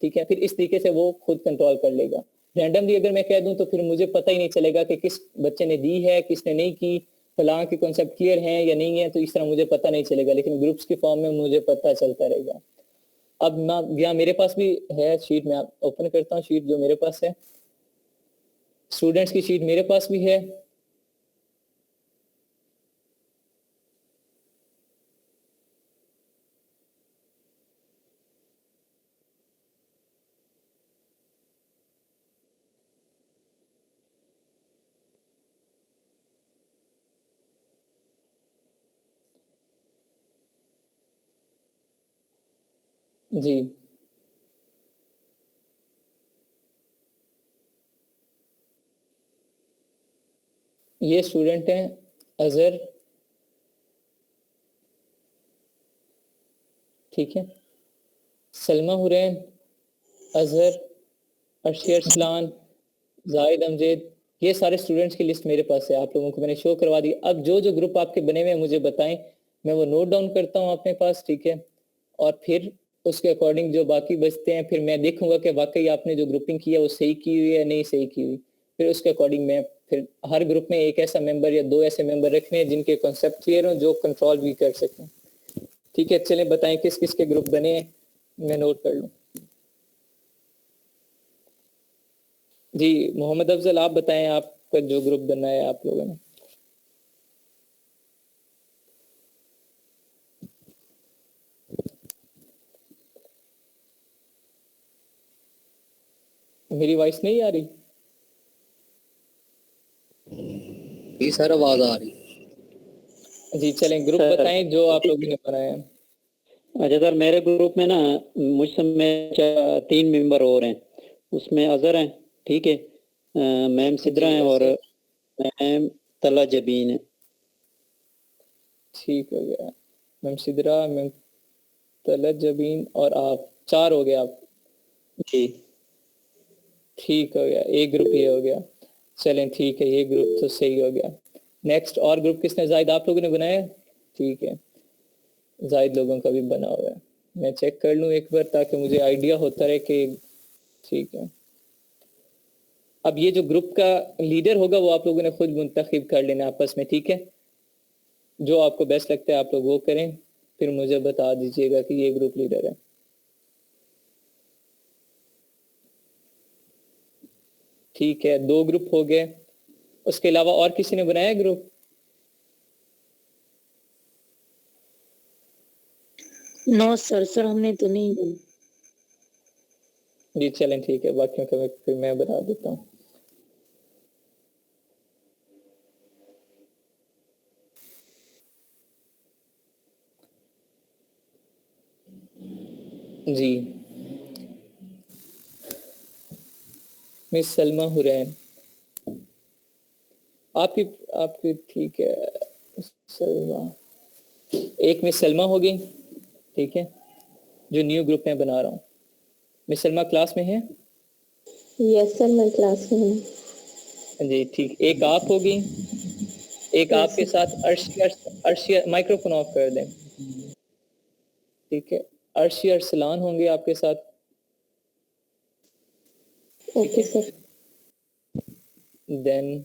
ठीक है। फिर इस तरीके से वो खुद कंट्रोल कर लेगा। रैंडमली अगर मैं कह दूं तो फिर मुझे पता ही नहीं चलेगा कि किस बच्चे ने दी है, किसने नहीं की, फलां के कॉन्सेप्ट क्लियर हैं या नहीं है, तो इस तरह मुझे पता नहीं चलेगा। लेकिन ग्रुप्स के फॉर्म में मुझे पता चलता रहेगा। अब मैं यहाँ मेरे पास भी है शीट, मैं ओपन करता हूँ शीट जो मेरे पास है, स्टूडेंट्स की शीट मेरे पास भी है। जी ये स्टूडेंट हैं अजहर, ठीक है, सलमा हुरैन, अजहर, अर्शिया अरसलान, जाहिद अमजद, ये सारे स्टूडेंट्स की लिस्ट मेरे पास है, आप लोगों को मैंने शो करवा दी। अब जो जो ग्रुप आपके बने हुए हैं मुझे बताएं, मैं वो नोट डाउन करता हूँ अपने पास, ठीक है। और फिर उसके अकॉर्डिंग जो बाकी बचते हैं फिर मैं देखूंगा कि वाकई आपने जो ग्रुपिंग की है वो सही की हुई है नहीं सही की हुई। फिर उसके अकॉर्डिंग मैं फिर हर ग्रुप में एक ऐसा मेंबर या 2 ऐसे मेंबर रखने हैं जिनके कॉन्सेप्ट क्लियर हो, जो कंट्रोल भी कर सकें, ठीक है। चलें बताएं किस किस के ग्रुप बने हैं, मैं नोट कर लूँ। जी मोहम्मद अफजल आप बताएं आपका जो ग्रुप बना है आप लोगों ने। मेरी वॉइस नहीं आ रही? जी सर आवाज आ रही। जी चलें, ग्रुप सर। बताएं जो आप लोगों ने बनाया है। अच्छा सर, मेरे ग्रुप में ना मुझ समय 3 मेंबर और हैं, उसमें अजहर हैं, ठीक है, मैम सिद्रा हैं और मैम तला जबीन है। ठीक हो गया, मैम सिद्रा, मैम तलत जबीन और आप 4 हो गए आप। जी ठीक हो गया, एक ग्रुप ये हो गया। चलें ठीक है, ये ग्रुप तो सही हो गया। नेक्स्ट और ग्रुप किसने, जाहिद आप लोगों ने बनाया है? ठीक है, जाहिद लोगों का भी बना हुआ है। मैं चेक कर लूं एक बार ताकि मुझे आइडिया होता रहे कि ठीक है। अब ये जो ग्रुप का लीडर होगा वो आप लोगों ने खुद मुंतखब कर लेना आपस में, ठीक है? जो आपको बेस्ट लगता है आप लोग वो करें, फिर मुझे बता दीजिएगा कि ये ग्रुप लीडर है। ठीक है, 2 ग्रुप हो गए। उसके अलावा और किसी ने बनाया ग्रुप? नो सर, हमने तो नहीं बना। जी चलें ठीक है, बाकियों का फिर मैं बता देता हूँ। जी मिस सलमा हुरैन, आपकी ठीक है। सलमा, एक मिस सलमा होगी, ठीक है, जो न्यू ग्रुप में बना रहा हूँ। मिस सलमा क्लास में है? यस सर, मैं क्लास में हूँ। जी ठीक, एक आप होगी, एक आपके साथ अर्शिया, माइक्रोफोन ऑफ कर दें, ठीक है। अर्शी अरसलान होंगे आपके साथ। Okay sir. Then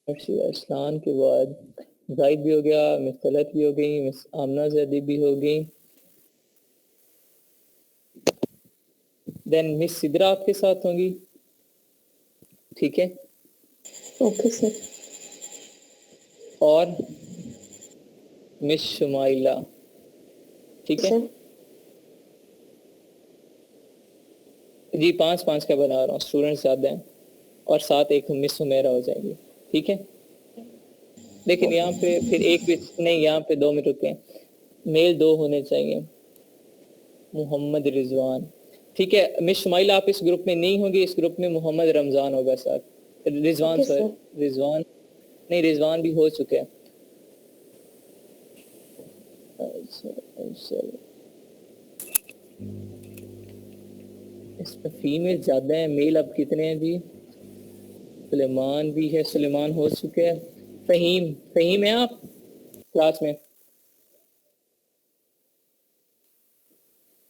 Arshi Arsalan के बाद जाहिद भी हो गया, मिस तलत भी हो गई, मिस आमना जैदी भी हो गई। देन मिस सिद्रा आपके साथ होंगी, ठीक है। Okay sir. और मिस शुमाइला, ठीक है जी। 5-5 का बना रहा हूँ, स्टूडेंट्स ज्यादा हैं, और साथ एक मिस हुमैरा हो जाएंगी, ठीक है। लेकिन यहाँ पे फिर एक भी नहीं, यहाँ पे 2 मिनट रुके, मेल 2 होने चाहिए। मोहम्मद रिजवान, ठीक है। मिस शुमाइला आप इस ग्रुप में नहीं होगी, इस ग्रुप में मोहम्मद रमजान होगा साथ। रिजवान सर, रिजवान नहीं, रिजवान भी हो चुके हैं। इसमें फीमेल ज्यादा है, मेल अब कितने हैं जी? सुलेमान भी है, सुलेमान हो चुके हैं। फहीम है आप क्लास में?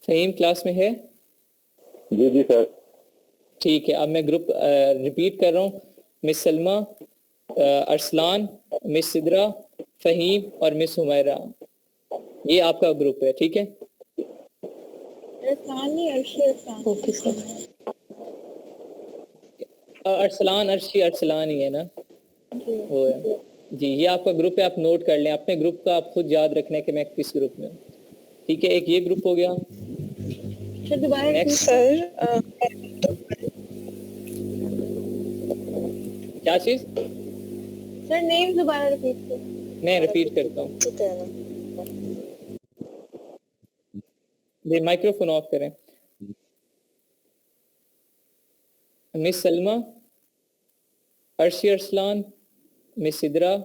फहीम क्लास में है? जी जी सर। ठीक है, अब मैं ग्रुप रिपीट कर रहा हूँ। मिस सलमा, अरसलान, मिस सिद्रा, फहीम और मिस हुमैरा, ये आपका ग्रुप है, ठीक है। Okay sir. अरसलान, अरसलान ही है ना, वो है जी। ये आपका ग्रुप है, आप नोट कर लें। अपने ग्रुप का आप खुद याद रखना है कि मैं किस ग्रुप में हूँ, ठीक है। एक ये ग्रुप हो गया। नेक्स्ट क्या चीज सर, नेम दोबारा रिपीट करो। मैं रिपीट करता हूँ, माइक्रोफोन ऑफ करें। मिस सलमा, अर्शी अरसलान, मिस सिद्रा,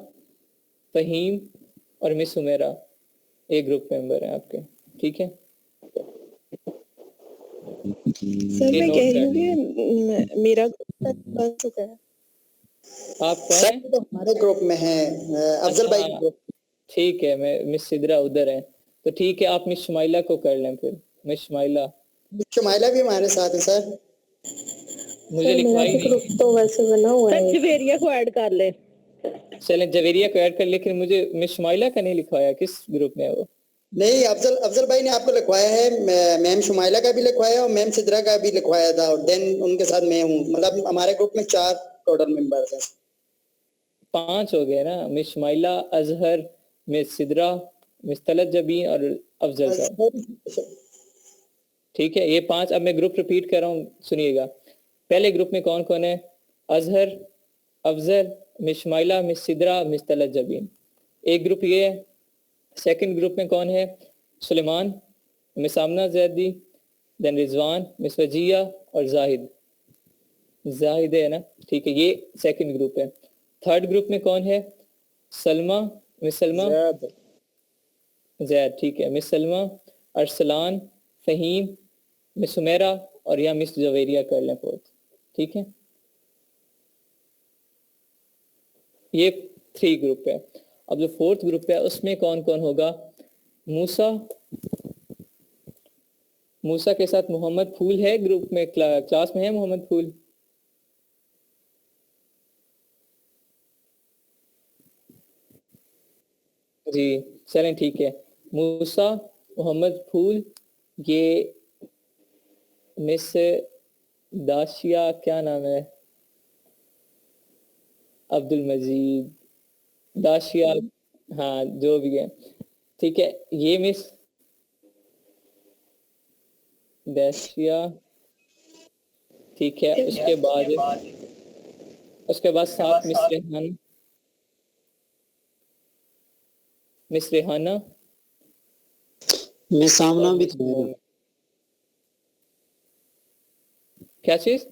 फहीम और मिस हुमैरा, एक ग्रुप मेंबर हैं आपके, ठीक है। सर मैं कह रही हूँ कि मेरा ग्रुप बन चुका है। आप कौन है? तो हमारे ग्रुप में है अफजल भाई ग्रुप। ठीक है, मैं मिस सिद्रा उधर है, तो ठीक है, आप मिस शुमाइला को कर लें फिर। मिस शुमाइला भी हमारे साथ है सर। मुझे लिखवाई नहीं। ग्रुप तो वैसे बना हुआ है। जवेरिया को ऐड कर ले। चलें, जवेरिया को ऐड कर, लेकिन मुझे मिस शुमाइला का नहीं लिखवाया। किस ग्रुप में है वो? नहीं, अफजल भाई ने आपको लिखवाया है, मैम शुमाइला का भी लिखवाया और मैम सिद्रा का भी लिखवाया था, और देन उनके साथ मैं हूँ। मतलब हमारे ग्रुप में 4 टोटल मेंबर्स हैं। 5 हो गए ना, miss Shumaila, Azhar, miss Sidra, miss Talat Jabeen और अफजल साहब। ठीक है, ये 5 अब मैं ग्रुप रिपीट कर रहा हूँ, सुनिएगा। पहले ग्रुप में कौन कौन है? Azhar, Afzal, miss Shumaila, miss Sidra, miss Talat Jabeen. एक ग्रुप ये है। सेकंड ग्रुप में कौन है? Suleman, miss Amna Zaidi, then Rizwan, miss Wajiya और जाहिद। जाहिद है ना, ठीक है, ये सेकंड ग्रुप है। थर्ड ग्रुप में कौन है? सलमा, मिस सलमा, जैद, ठीक है, मिस सलमा, अरसलान, फहीम, मिस सुमेरा और या मिस जवेरिया कर लें फोर्थ। ठीक है, ये 3 ग्रुप है। अब जो फोर्थ ग्रुप है उसमें कौन कौन होगा? मूसा, मूसा के साथ मोहम्मद फूल है ग्रुप में, क्लास में है मोहम्मद फूल? जी चलें, ठीक है। मूसा, मोहम्मद फूल, ये मिस दाशिया, क्या नाम है, अब्दुल मजीद, दाशिया, हाँ जो भी है, ठीक है, ये मिस दाशिया, ठीक है। उसके बाद 7 मिस रेहाना, मिस रेहाना, मैं सामना भी था। क्या चीज?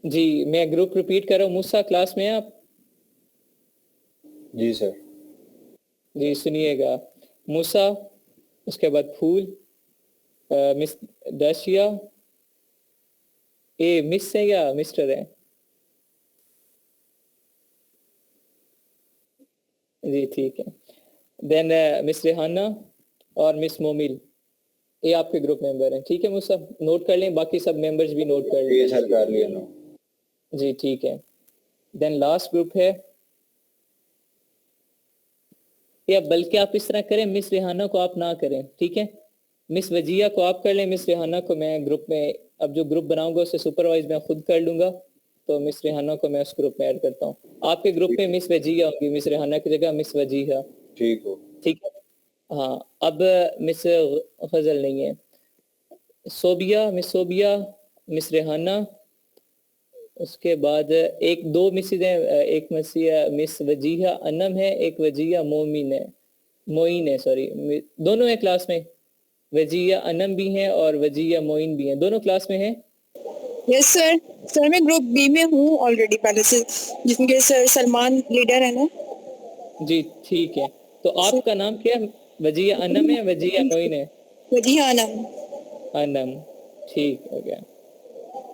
जी मैं ग्रुप रिपीट कर रहा हूँ। मूसा क्लास में हैं आप? जी सर। जी सुनिएगा, मूसा, उसके बाद फूल, मिस दाशिया, ए मिस है या मिस्टर है? जी ठीक है। देन मिस रेहाना और मिस मोमिल, ये आपके ग्रुप मेंबर हैं। ठीक है मूसा, नोट कर लें, बाकी सब मेंबर्स भी नोट कर लें। सर कर लिया ना। जी ठीक है। देन लास्ट ग्रुप है, या बल्कि आप इस तरह करें, मिस रेहाना को आप ना करें, ठीक है, मिस वजिया को आप कर लें, मिस रेहाना को मैं ग्रुप में, अब जो ग्रुप बनाऊंगा उसे सुपरवाइज मैं खुद कर लूंगा, तो मिस रेहाना को मैं उस ग्रुप में ऐड करता हूँ। आपके ग्रुप में मिस वजिया होगी, मिस रेहाना की जगह मिस वजिया। ठीक हो, ठीक है, हाँ। अब मिस गजल नहीं है। सोबिया, मिस सोबिया, मिस रेहाना, उसके बाद एक दो मिसेज हैं, एक मिस वजीहा अनम है, एक वजिया मोमिन है, मोइन है, सॉरी, दोनों है क्लास में, वजिया अनम भी हैं और वजिया मोइन भी हैं, दोनों क्लास में हैं। Yes sir. सर मैं ग्रुप बी में हूँ ऑलरेडी पहले से, जिसमें सर सलमान लीडर है ना। जी ठीक है, तो आपका नाम क्या है? वजिया अनम है, वजिया मोइन है? वजिहा अनम। अनम, ठीक हो गया,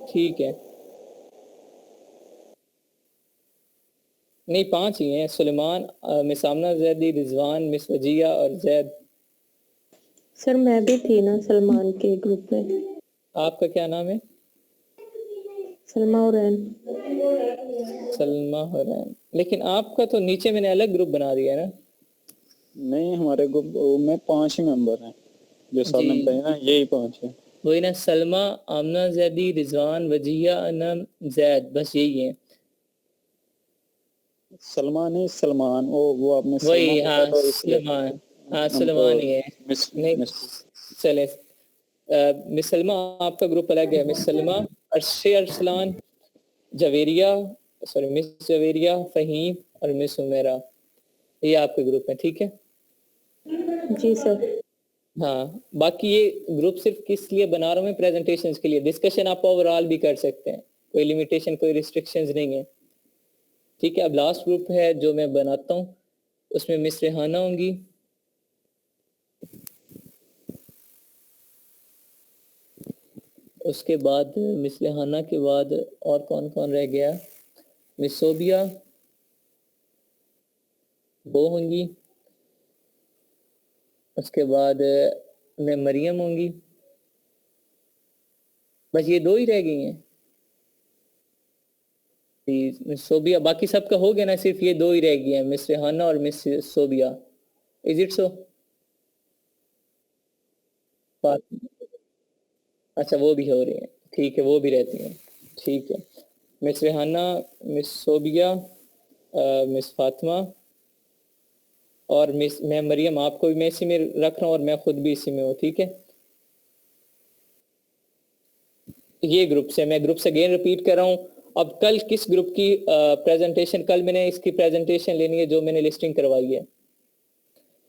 ठीक है। नहीं 5 ही हैं, सुलेमान, मिस आमना जैदी, रिजवान, मिस वजिया और जैद। सर मैं भी थी ना सलमान के ग्रुप में। आपका क्या नाम है? सलमा हुरैन। सलमा हुरैन, लेकिन आपका तो नीचे मैंने अलग ग्रुप बना दिया है ना। नहीं हमारे ग्रुप में 5 ही मेंबर हैं, जो सर ने बताया ना, यही 5 है। वही ना, सलमा, आमना जैदी, रिजवान, वजिया, अनम, जैद, बस यही है। सलमान नहीं, सलमान, वो आपने वही, हाँ तो इसलिए सलमान, हाँ सलमान ही है। नहीं चले, मिस सलमा आपका ग्रुप अलग है, मिस सलमा, अरशे अरसलान, जवेरिया, सॉरी मिस जवेरिया, फहीम और मिस उमेरा, ये आपके ग्रुप है। ठीक है जी सर। हाँ, बाकी ये ग्रुप सिर्फ किस लिए बना रहा हूँ मैं? प्रेजेंटेशंस के लिए। डिस्कशन आप ओवरऑल भी कर सकते हैं, कोई लिमिटेशन, कोई रिस्ट्रिक्शंस नहीं है। ठीक है, अब लास्ट ग्रुप है जो मैं बनाता हूँ, उसमें मिस रेहाना होंगी, उसके बाद मिस रेहाना के बाद और कौन कौन रह गया? मिस सोबिया वो होंगी, उसके बाद मैं मरियम होंगी, बस ये 2 ही रह गई हैं। मिस सोबिया, बाकी सबका हो गया ना, सिर्फ ये 2 ही रह गई हैं, मिस रेहाना और miss Sobia. Is it so? अच्छा वो भी हो रही है, ठीक है, वो भी रहती हैं, ठीक है। Miss Rehana, miss Sobia, miss Fatima और मैं मरियम, आपको भी मैं इसी में रख रहा हूँ और मैं खुद भी इसी में हूँ, ठीक है। ये ग्रुप से, मैं ग्रुप से अगेन रिपीट कर रहा हूँ। अब कल किस ग्रुप की प्रेजेंटेशन, कल मैंने इसकी प्रेजेंटेशन लेनी है जो मैंने लिस्टिंग करवाई है,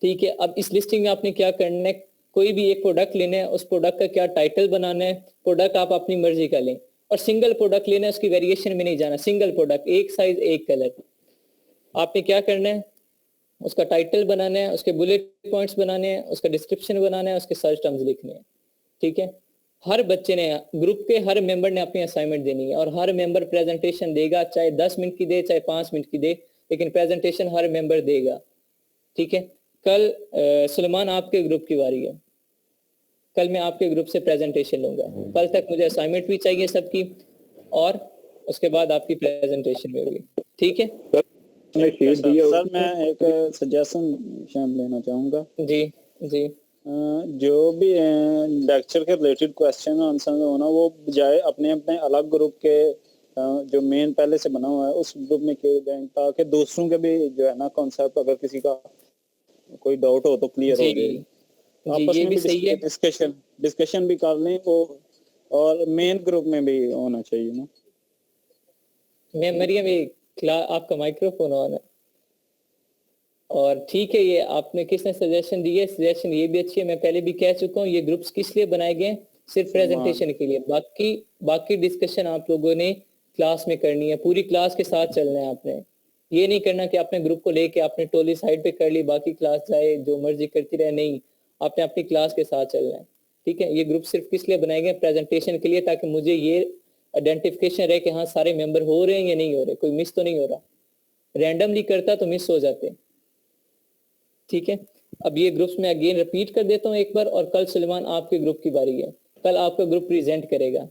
ठीक है। अब इस लिस्टिंग में आपने क्या करना है, कोई भी एक प्रोडक्ट लेना है, उस प्रोडक्ट का क्या टाइटल बनाना है, प्रोडक्ट आप अपनी मर्जी का लें और सिंगल प्रोडक्ट लेना है, उसकी वेरिएशन में नहीं जाना, सिंगल प्रोडक्ट, एक साइज एक कलर। आपने क्या करना है, उसका टाइटल बनाना है, उसके बुलेट पॉइंट्स बनाने हैं, उसका डिस्क्रिप्शन बनाना है, उसके सर्च टर्म्स लिखने हैं, ठीक है। हर बच्चे ने, ग्रुप के हर मेंबर ने अपनी असाइनमेंट देनी है और हर मेंबर प्रेजेंटेशन देगा, चाहे 10 मिनट की दे चाहे 5 मिनट की दे, लेकिन प्रेजेंटेशन हर मेंबर देगा, ठीक है। कल सुलेमान आपके ग्रुप की बारी है, कल मैं आपके ग्रुप से प्रेजेंटेशन लूंगा। कल तक मुझे असाइनमेंट भी चाहिए सबकी और उसके बाद आपकी प्रेजेंटेशन भी होगी, ठीक है। सर मैं एक सजेशन लेना चाहूंगा। जी जी। जो भी लेक्चर के रिलेटेड क्वेश्चन आंसर होना, वो बजाय अपने अपने अलग ग्रुप के जो मेन पहले से बना हुआ है उस ग्रुप में किए जाए, ताकि दूसरों के भी जो है ना कॉन्सेप्ट, अगर किसी का कोई डाउट हो तो क्लियर हो जाए। आपस ये में भी सही है, डिस्कशन भी कर लें वो, और मेन ग्रुप में भी होना चाहिए ना। मैं मरियम, आपका माइक्रोफोन ऑन है। और ठीक है, ये आपने किसने सजेशन दी है, सजेशन ये भी अच्छी है। मैं पहले भी कह चुका हूँ, ये ग्रुप्स किस लिए बनाए गए, सिर्फ प्रेजेंटेशन के लिए। बाकी डिस्कशन आप लोगों ने क्लास में करनी है, पूरी क्लास के साथ चलना है। आपने ये नहीं करना कि आपने ग्रुप को लेके आपने टोली साइड पे कर ली, बाकी क्लास जाए जो मर्जी करती रहे, नहीं, आपने अपनी क्लास के साथ चलना है, ठीक है। ये ग्रुप सिर्फ किस लिए बनाए गए, प्रेजेंटेशन के लिए, ताकि मुझे ये आइडेंटिफिकेशन रहे कि हाँ सारे मेंबर हो रहे हैं या नहीं हो रहे, कोई मिस तो नहीं हो रहा। रैंडमली करता तो मिस हो जाते, ठीक है। अब ये ग्रुप्स में अगेन रिपीट कर देता हूँ एक बार, और कल सुलेमान आपके ग्रुप की बारी है, कल आपका ग्रुप प्रेजेंट करेगा,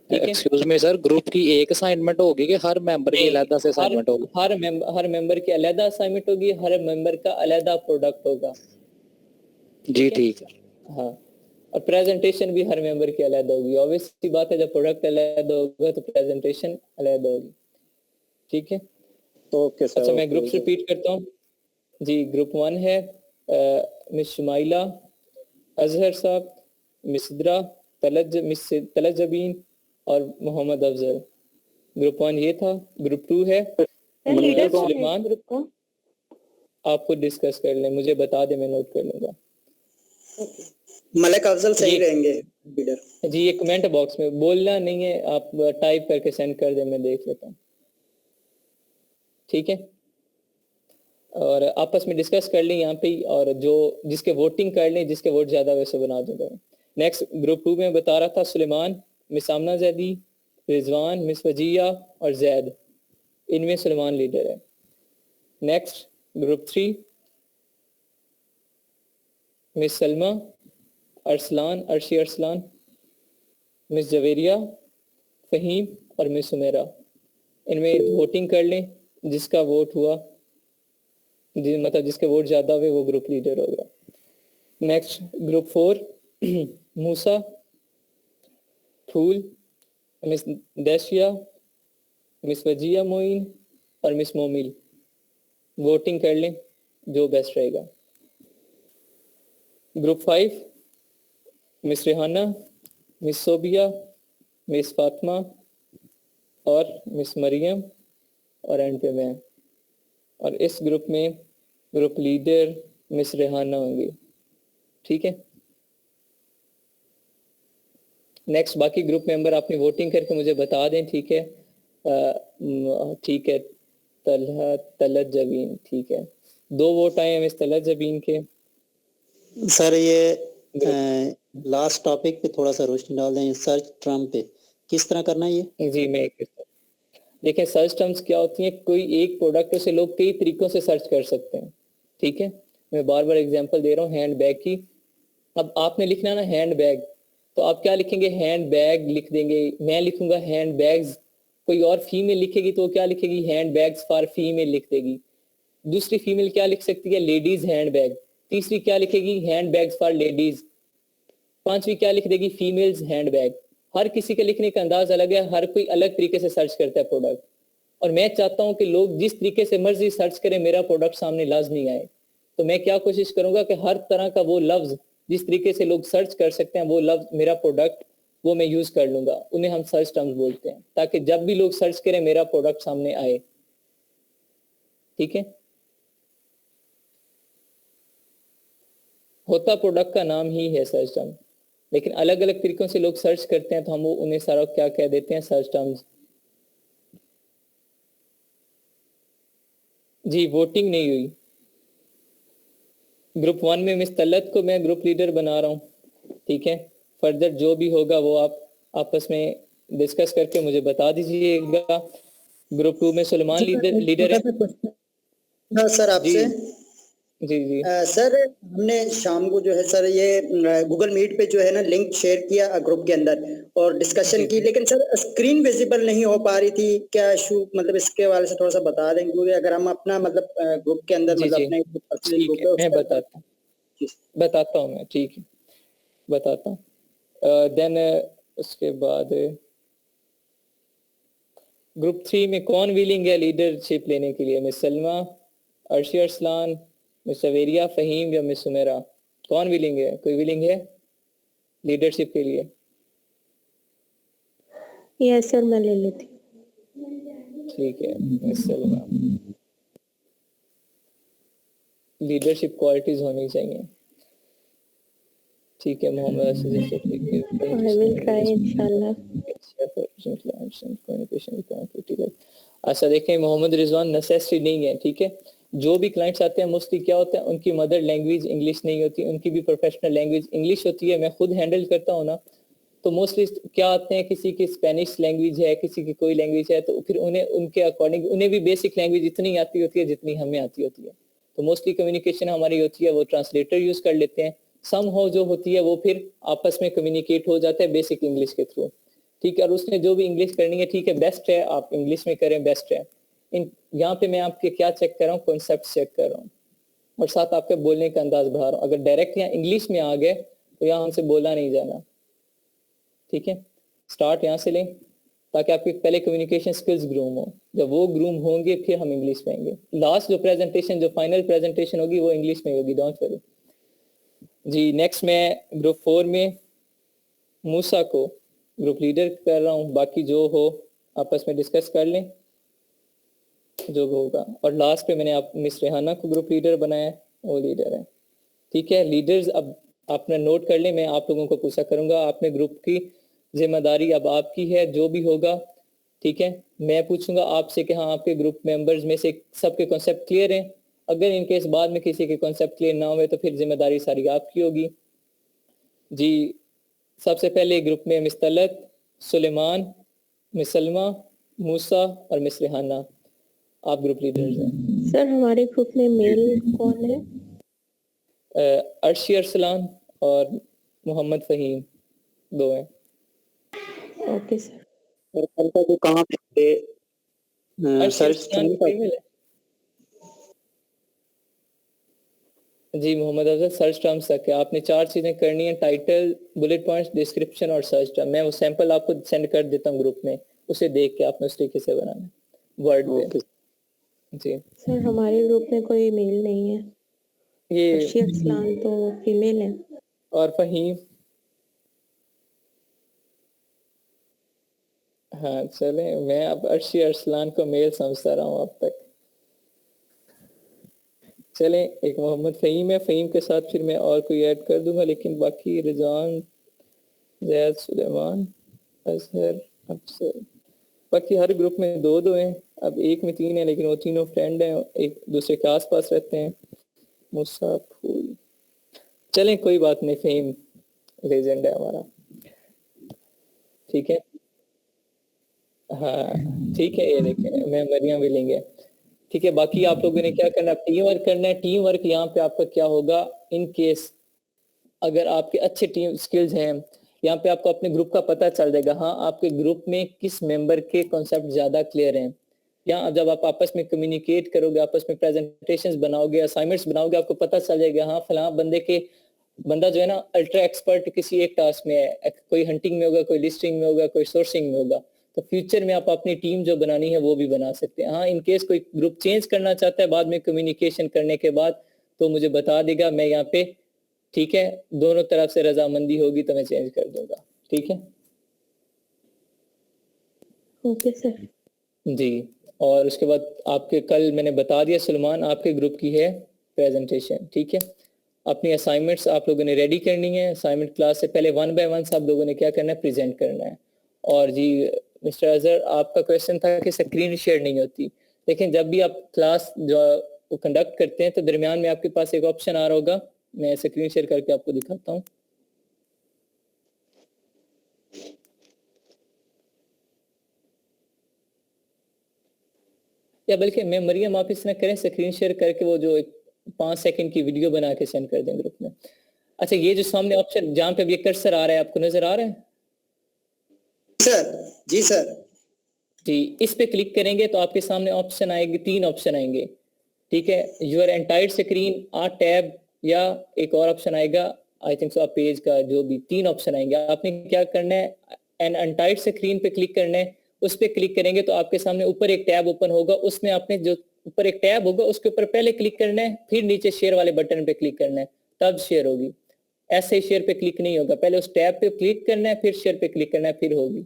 ठीक है। एक्सक्यूज मी सर, ग्रुप की एक असाइनमेंट होगी कि हर मेंबर की अलग से असाइनमेंट होगी? हर मेंबर की अलग असाइनमेंट होगी, हर मेंबर का अलग प्रोडक्ट होगा, जी ठीक है। हाँ, और प्रेजेंटेशन भी हर मेंबर की अलग होगी। ऑब्वियस सी बात है, जब प्रोडक्ट अलग होगा तो प्रेजेंटेशन अलग होगी, ठीक है। Okay sir. अच्छा, मैं ग्रुप रिपीट करता हूँ जी। ग्रुप 1 है मिस शुमाइला, अजहर साहब, मिस सिद्रा, मिस तलत जबीन और मोहम्मद अफजल। ग्रुप 1 ये था। ग्रुप 2 है सुलेमान, ग्रुप का आपको डिस्कस कर लें, मुझे बता दें, मैं नोट कर लूंगा। मलिक अफजल सही रहेंगे लीडर जी। ये कमेंट बॉक्स में बोलना नहीं है, आप टाइप करके सेंड कर दें, मैं देख लेता हूँ, ठीक है। और आपस में डिस्कस कर लें यहाँ पे, और जो जिसके वोटिंग कर लें, जिसके वोट ज्यादा वैसे बना दूंगा। नेक्स्ट ग्रुप 2 में बता रहा था सुलेमान, मिस आमना जैदी, रिजवान, मिस वजिया और जैद, इनमें सुलेमान लीडर है। Next group 3 miss Salma, Arshi Arsalan, miss Javeria, Faheem और मिस सुमेरा। इनमें वोटिंग कर लें, जिसका वोट हुआ, मतलब जिसके वोट ज्यादा हुए वो ग्रुप लीडर होगा। नेक्स्ट ग्रुप 4 मूसा, फूल, मिस दैशिया, मिस वजिया मोइन और मिस मोमिल। वोटिंग कर लें, जो बेस्ट रहेगा। Group 5 miss Rehana, miss Sobia, miss Fatima और मिस मरियम और एंड पे मैं। और इस ग्रुप में ग्रुप लीडर मिस रेहाना होंगी, ठीक है। नेक्स्ट बाकी ग्रुप मेंबर अपनी वोटिंग करके मुझे बता दें, ठीक है। ठीक है, तलत जबीन, ठीक है। 2 वोट आए हैं मिस तलत जबीन के। सर ये लास्ट टॉपिक पे थोड़ा सा रोशनी डाल दें, सर्च टर्म पे किस तरह करना है ये? जी मैं देखिए, सर्च टर्म्स क्या होती हैं, कोई एक प्रोडक्ट से लोग कई तरीकों से सर्च कर सकते हैं, ठीक है। मैं बार बार एग्जांपल दे रहा हूँ हैंड बैग की। अब आपने लिखना ना हैंड बैग, तो आप क्या लिखेंगे, हैंड बैग लिख देंगे। मैं लिखूंगा हैंड बैग्स, कोई और फीमेल लिखेगी तो क्या लिखेगी, हैंड बैग्स फॉर फीमेल लिख देगी। दूसरी फीमेल क्या लिख सकती है, लेडीज हैंड बैग। तीसरी क्या लिखेगी, हैंड बैग्स फॉर लेडीज। 5वीं क्या लिख देगी, फीमेल्स हैंड बैग। हर किसी के लिखने का अंदाज अलग है, हर कोई अलग तरीके से सर्च करता है प्रोडक्ट, और मैं चाहता हूं कि लोग जिस तरीके से मर्जी सर्च करें मेरा प्रोडक्ट सामने लाजमी आए। तो मैं क्या कोशिश करूंगा कि हर तरह का वो लफ्ज जिस तरीके से लोग सर्च कर सकते हैं वो लफ्ज मेरा प्रोडक्ट वो मैं यूज कर लूंगा, उन्हें हम सर्च टर्म्स बोलते हैं, ताकि जब भी लोग सर्च करें मेरा प्रोडक्ट सामने आए। ठीक है, होता प्रोडक्ट का नाम ही है सर्च टर्म, लेकिन अलग अलग तरीकों से लोग सर्च करते हैं तो हम वो उन्हें सारा क्या कह देते हैं, सर्च टर्म्स। जी वोटिंग नहीं हुई। ग्रुप 1 में मिस तलत को मैं ग्रुप लीडर बना रहा हूँ। ठीक है, फर्दर जो भी होगा वो आप आपस में डिस्कस करके मुझे बता दीजिएगा। ग्रुप 2 में सुलेमान लीडर है। सर आपसे जी सर हमने शाम को जो है सर ये गूगल मीट पे जो है ना लिंक शेयर किया ग्रुप के अंदर और डिस्कशन की, लेकिन सर स्क्रीन विजिबल नहीं हो पा रही थी, क्या इशू मतलब इसके वाले से थोड़ा सा बता देंगे, क्योंकि अगर हम अपना मतलब ग्रुप के अंदर मतलब अपने मैं बताता हूँ मैं, ठीक है बताता हूँ। देन उसके बाद ग्रुप 3 में कौन विलिंग है लीडरशिप लेने के लिए? मिस सलमा, अर्शी अरसलान, मिस सवेरिया, फहीम या मिस सुमेरा? कौन विलिंग है? कोई विलिंग है लीडरशिप के लिए? यस सर मैं ले लेती। ठीक है मिस सलमा, लीडरशिप क्वालिटीज होनी चाहिए। ठीक है मोहम्मद आई विल ट्राई इंशाल्लाह। अच्छा देखें मोहम्मद रिजवान, नेसेसरी नहीं है। ठीक है, जो भी क्लाइंट्स आते हैं मोस्टली क्या होता है उनकी मदर लैंग्वेज इंग्लिश नहीं होती, उनकी भी प्रोफेशनल लैंग्वेज इंग्लिश होती है। मैं खुद हैंडल करता हूँ ना, तो मोस्टली क्या आते हैं किसी की स्पेनिश लैंग्वेज है, किसी की कोई लैंग्वेज है, तो फिर उन्हें उनके अकॉर्डिंग उन्हें भी बेसिक लैंग्वेज इतनी आती होती है जितनी हमें आती होती है। तो मोस्टली कम्युनिकेशन हमारी होती है वो ट्रांसलेटर यूज कर लेते हैं। सम हो जो होती है वो फिर आपस में कम्युनिकेट हो जाता है बेसिक इंग्लिश के थ्रू। ठीक है, और उसने जो भी इंग्लिश करनी है ठीक है, बेस्ट है आप इंग्लिश में करें, बेस्ट है। यहाँ पे मैं आपके क्या चेक कर रहा हूँ, कॉन्सेप्ट चेक कर रहा हूँ और साथ आपके बोलने का अंदाज बढ़ा रहा हूँ। अगर डायरेक्ट यहाँ इंग्लिश में आ गए तो यहाँ हमसे बोला नहीं जाना। ठीक है, स्टार्ट यहाँ से लें ताकि आपकी पहले कम्युनिकेशन स्किल्स ग्रूम हो। जब वो ग्रूम होंगे फिर हम इंग्लिश में आएंगे। लास्ट जो प्रेजेंटेशन जो फाइनल प्रेजेंटेशन होगी वो इंग्लिश में होगी, डोंट वरी। जी नेक्स्ट मैं ग्रुप 4 में मूसा को ग्रुप लीडर कर रहा हूँ, बाकी जो हो आपस में डिस्कस कर लें जो होगा। और लास्ट पे मैंने आप मिस रेहाना को ग्रुप लीडर बनाया है, वो लीडर है। ठीक है, लीडर्स अब आपने नोट कर ले, मैं आप लोगों को पूछा करूंगा, आपने ग्रुप की जिम्मेदारी अब आपकी है जो भी होगा। ठीक है, मैं पूछूंगा आपसे कि हाँ आपके ग्रुप मेंबर्स में से सबके कॉन्सेप्ट क्लियर हैं। अगर इनके इस बाद में किसी के कॉन्सेप्ट क्लियर ना हुए तो फिर जिम्मेदारी सारी आपकी होगी। जी सबसे पहले ग्रुप में मिस तलत, सुलेमान, मिस सलमा, मूसा और मिस रेहाना, आप ग्रुप लीडर्स हैं। सर हमारे ग्रुप में मेल कौन है? अर्शी अरसलान और मोहम्मद फहीम, दो हैं। Okay sir. और कल का जो काम है सर्च जी मोहम्मद अफजल सर्च टर्म्स तक है। आपने 4 चीजें करनी है, टाइटल, बुलेट पॉइंट्स, डिस्क्रिप्शन और सर्च टर्म। मैं वो सैंपल आपको सेंड कर देता हूँ ग्रुप में, उसे देख के आपने उस तरीके से बनाना है वर्ड पे। जी सर हमारे ग्रुप में कोई मेल नहीं है, ये अर्शी अरसलान तो फीमेल है। और फहीम, हाँ चले, मैं अब अर्शी अरसलान को मेल समझता रहा हूँ अब तक। चले, एक मोहम्मद फहीम है, फहीम के साथ फिर मैं और कोई ऐड कर दूंगा, लेकिन बाकी रिजवान, जैद, सुलेमान, अजहर, अफसर, बाकी हर ग्रुप में 2-2 हैं। अब एक में 3 है लेकिन वो तीनों फ्रेंड हैं, एक दूसरे के आसपास रहते हैं। मूसा, फूल, चलें कोई बात नहीं, फहीम लेजेंड है हमारा। ठीक है, हाँ ठीक है, ये देखें मैं मरियम भी लेंगे। ठीक है, बाकी आप लोगों ने क्या करना है, टीम वर्क करना है। टीम वर्क यहाँ पे आपका क्या होगा, इन केस अगर आपके अच्छे टीम स्किल्स हैं, यहाँ पे आपको अपने ग्रुप का पता चल जाएगा। हाँ आपके ग्रुप में किस मेंबर के कॉन्सेप्ट ज्यादा क्लियर हैं। यहाँ जब आप आपस में कम्युनिकेट करोगे, आपस में प्रेजेंटेशंस बनाओगे, असाइनमेंट्स बनाओगे, आपको पता चल जाएगा हाँ फलां बंदे के बंदा जो है ना अल्ट्रा एक्सपर्ट किसी एक टास्क में है, कोई हंटिंग में होगा, कोई लिस्टिंग में होगा, कोई सोर्सिंग में होगा, तो फ्यूचर में आप अपनी टीम जो बनानी है वो भी बना सकते हैं। हाँ, इन केस कोई ग्रुप चेंज करना चाहता है बाद में कम्युनिकेशन करने के बाद, तो मुझे बता देगा, मैं यहाँ पे, ठीक है, दोनों तरफ से रजामंदी होगी तो मैं चेंज कर दूंगा। ठीक है ओके सर। जी। और उसके बाद आपके कल मैंने बता दिया सलमान, आपके ग्रुप की है प्रेजेंटेशन। ठीक है, अपनी असाइनमेंट्स आप लोगों ने रेडी करनी है। असाइनमेंट क्लास से पहले 1 बाय 1 सब लोगों ने क्या करना है, प्रेजेंट करना है। और जी मिस्टर अजहर, आपका क्वेश्चन था कि स्क्रीन शेयर नहीं होती, लेकिन जब भी आप क्लास जो कंडक्ट करते हैं तो दरमियान में आपके पास एक ऑप्शन आ रहा होगा, मैं स्क्रीन शेयर करके आपको दिखाता हूँ। या बल्कि मैं मरियम, आप इस तरह करें, स्क्रीन शेयर करके वो जो 5 सेकंड की वीडियो बना के सेंड कर दें ग्रुप में। अच्छा, ये जो सामने ऑप्शन जहाँ पे ये कर्सर आ रहा है, आपको नजर आ रहा है? सर जी सर जी, इस पे क्लिक करेंगे तो आपके सामने ऑप्शन आएंगे, 3 ऑप्शन आएंगे। ठीक है, your entire screen, a tab, या एक और ऑप्शन आएगा, आई थिंक सो आप पेज का, जो भी 3 ऑप्शन आएंगे। आपने क्या करना है, एन एंटायर स्क्रीन पे क्लिक करना है। उस पे क्लिक करेंगे तो आपके सामने ऊपर एक टैब ओपन होगा, उसमें आपने जो ऊपर एक टैब होगा उसके ऊपर पहले क्लिक करना है, फिर नीचे शेयर वाले बटन पे क्लिक करना है, तब शेयर होगी। ऐसे ही शेयर पे क्लिक नहीं होगा, पहले उस टैब पे क्लिक करना है, फिर शेयर पे क्लिक करना है, फिर होगी।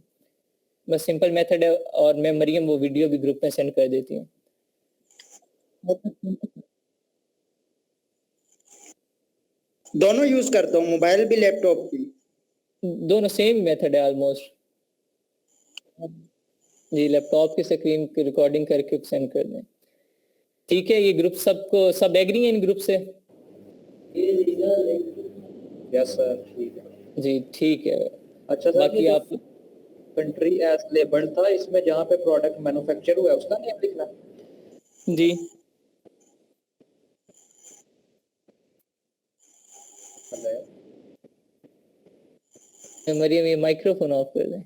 बस सिंपल मेथड है। और मैं मरियम वो वीडियो भी ग्रुप में सेंड कर देती हूँ। दोनों यूज करता हूँ, मोबाइल भी लैपटॉप भी। दोनों सेम मेथड है ऑलमोस्ट जी। लैपटॉप की स्क्रीन की रिकॉर्डिंग करके सेंड कर दें। ठीक है, ये ग्रुप सबको, सब एग्री है इन ग्रुप से? यस सर, ठीक है जी, ठीक है। अच्छा सर, बाकी आप कंट्री एज लेबल था, इसमें जहाँ पे प्रोडक्ट मैन्युफैक्चर हुआ है उसका नेम लिखना जी। मरियम, ये माइक्रोफोन ऑफ कर दें।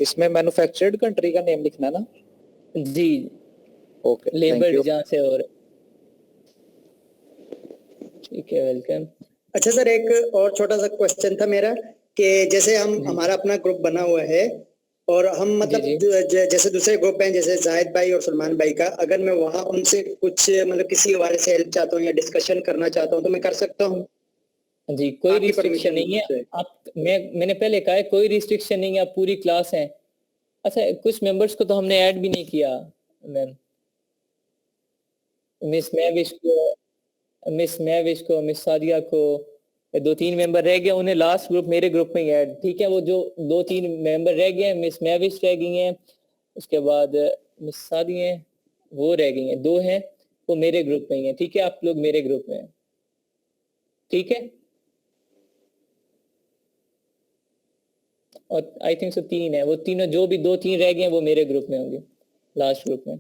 इसमें मैन्युफैक्चर्ड कंट्री का नेम लिखना ना? जी, ओके, लेबल जहाँ से और ठीक है, वेलकम। अच्छा सर, एक और छोटा सा क्वेश्चन था मेरा कि जैसे हम हमारा अपना ग्रुप बना हुआ है और हम मतलब जैसे दूसरे ग्रुप हैं जैसे जाहिद भाई और सलमान भाई का, अगर मैं वहाँ उनसे कुछ मतलब किसी हवाले से हेल्प चाहता हूँ या डिस्कशन करना चाहता हूँ तो मैं कर सकता हूँ? जी, कोई रिस्ट्रिक्शन नहीं है। आप मैंने पहले कहा है कोई रिस्ट्रिक्शन नहीं है, आप पूरी क्लास हैं। अच्छा, कुछ मेंबर्स को तो हमने ऐड भी नहीं किया मैम, मिस मैविश को, मिस सादिया को, 2-3 मेंबर रह गए, उन्हें लास्ट ग्रुप मेरे ग्रुप में ही ऐड। ठीक है, वो जो 2-3 मेंबर रह गए हैं, मिस मैविश रह गई हैं, उसके बाद मिस सादिया वो रह गई हैं, 2 हैं, वो मेरे ग्रुप में ही हैं। ठीक है, आप लोग मेरे ग्रुप में हैं। ठीक है, और आई थिंक सो 3 है, वो तीनों जो भी 2-3 रह गए हैं वो मेरे ग्रुप में होंगे, लास्ट ग्रुप में।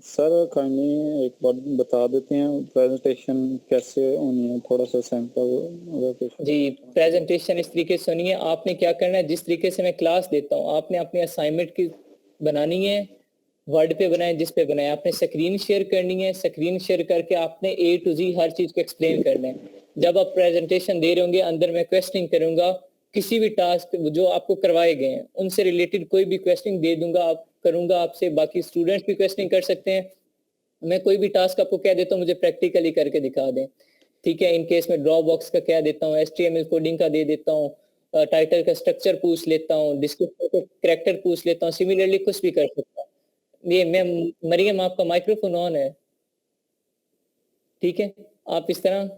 सर काइंडली एक बार बता देते हैं प्रेजेंटेशन कैसे होनी है, थोड़ा सा सैंपल। जी, प्रेजेंटेशन इस तरीके से होनी है। आपने क्या करना है, जिस तरीके से मैं क्लास देता हूँ, आपने अपनी असाइनमेंट की बनानी है, वर्ड पे बनाए, जिस पे बनाए, आपने स्क्रीन शेयर करनी है। स्क्रीन शेयर करके आपने A to Z हर चीज को एक्सप्लेन करना है। जब आप प्रेजेंटेशन दे रहे होंगे, अंदर मैं क्वेश्चनिंग करूंगा, किसी भी टास्क जो आपको करवाए गए हैं उनसे रिलेटेड कोई भी क्वेश्चनिंग दे दूंगा, आप करूंगा आपसे। बाकी स्टूडेंट्स भी क्वेश्चनिंग कर सकते हैं। मैं कोई भी टास्क आपको कह देता हूँ, मुझे प्रैक्टिकली करके दिखा दें। ठीक है, इन केस में ड्रॉप बॉक्स का कह देता हूँ, HTML कोडिंग का दे देता हूँ, टाइटल का स्ट्रक्चर पूछ लेता हूँ, डिस्क्रिप्शन का कैरेक्टर पूछ लेता हूँ, सिमिलरली कुछ भी कर सकता हूँ। ये मैं मरियम, आपका माइक्रोफोन ऑन है। ठीक है, आप इस तरह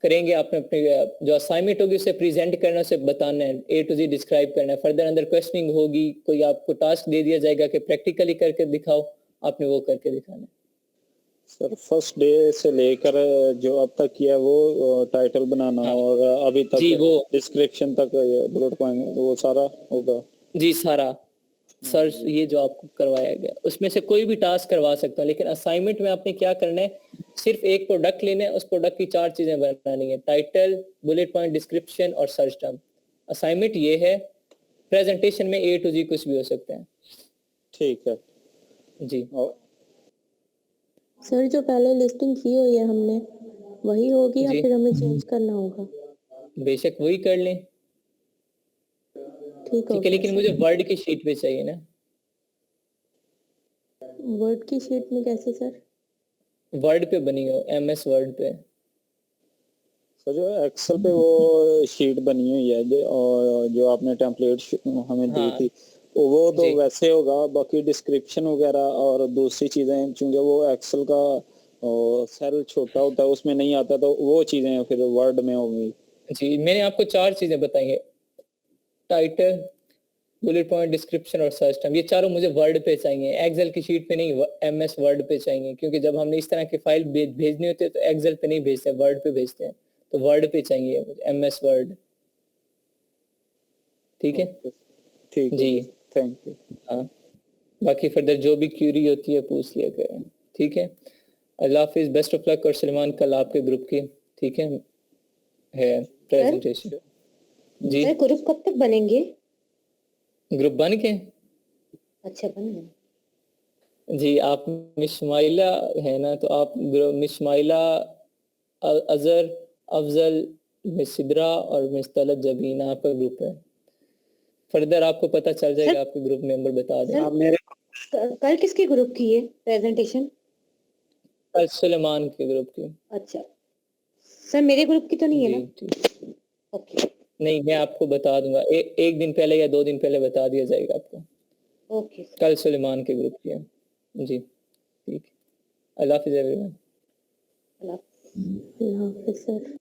करेंगे। आपने अपने जो असाइनमेंट होगी उसे प्रेजेंट करना, उसे बताना है, A to Z डिस्क्राइब करना है। फर्दर अंदर क्वेश्चनिंग होगी, कोई आपको टास्क दे दिया जाएगा कि प्रैक्टिकली करके दिखाओ, आपने वो करके दिखाना है। सर फर्स्ट डे से लेकर जो अब तक किया है वो टाइटल बनाना, हाँ। और अभी तक जी, वो डिस्क्रिप्शन तक बुलेट पॉइंट वो सारा होगा? जी, सारा सर, ये जो आपको करवाया गया उसमें से कोई भी टास्क करवा सकता हूँ, लेकिन असाइनमेंट में आपने क्या करना है, सिर्फ एक प्रोडक्ट लेना है, उस प्रोडक्ट की 4 चीजें बनानी है, टाइटल, बुलेट पॉइंट, डिस्क्रिप्शन और सर्च टर्म। असाइनमेंट ये है। प्रेजेंटेशन में A to Z कुछ भी हो सकता है। ठीक है जी। सर जो पहले लिस्टिंग की हुई है हमने, वही होगी या जी। फिर हमें चेंज करना होगा? बेशक वही कर लें। ठीक हो ठीक है, गया लेकिन सर। मुझे वर्ड की शीट पे चाहिए ना। वर्ड की शीट में कैसे सर? वर्ड पे बनी हो, MS वर्ड पे। सर जो एक्सेल पे वो शीट बनी हुई है जो आपने टेम्पलेट हमें दी हाँ थी, वो तो जी। वैसे होगा, बाकी डिस्क्रिप्शन वगैरह और दूसरी चीजें चूंकि वो एक्सेल का सेल छोटा होता है उसमें नहीं आता, तो वो चीजें फिर वर्ड में होंगी। जी, मैंने आपको 4 चीजें बताई है, टाइटल, बुलेट पॉइंट, डिस्क्रिप्शन और सर्च टर्म। ये चारों मुझे वर्ड पे चाहिए, एक्सेल की शीट पे नहीं, MS वर्ड पे चाहिए, क्योंकि जब हमने इस तरह की फाइल भेजनी होती है तो एक्सेल पे नहीं भेजते, वर्ड पे भेजते हैं, तो वर्ड पे चाहिए मुझे, MS वर्ड। ठीक है ठीक जी। है, थैंक यू। हाँ, बाकी फर्दर जो भी क्यूरी होती है पूछ लिया करें। ठीक है, अल्लाह हाफिज, बेस्ट ऑफ लक। और सलमान कल आपके ग्रुप की ठीक है प्रेजेंटेशन। जी, सर ग्रुप कब तक बनेंगे? ग्रुप बन के। अच्छा बन गए। जी, आप मिस माइला है ना, तो आप मिस माइला, अजहर, अफजल, मिस सिद्रा और मिस तलब जबीन आपका ग्रुप है। फर्दर आपको पता चल जाएगा, आपके ग्रुप मेंबर बता दें। आप मेरे कल किसके ग्रुप की है प्रेजेंटेशन? कल सुलेमान के ग्रुप की। अच्छा सर मेरे ग्रुप की तो नहीं है जी ना? ठीक। ओके नहीं, मैं आपको बता दूंगा, एक दिन पहले या 2 दिन पहले बता दिया जाएगा आपको। Okay sir. कल सुलेमान के ग्रुप की है। जी ठीक, अल्लाह हाफिज एवरीवन। अल्लाह हाफिज सर।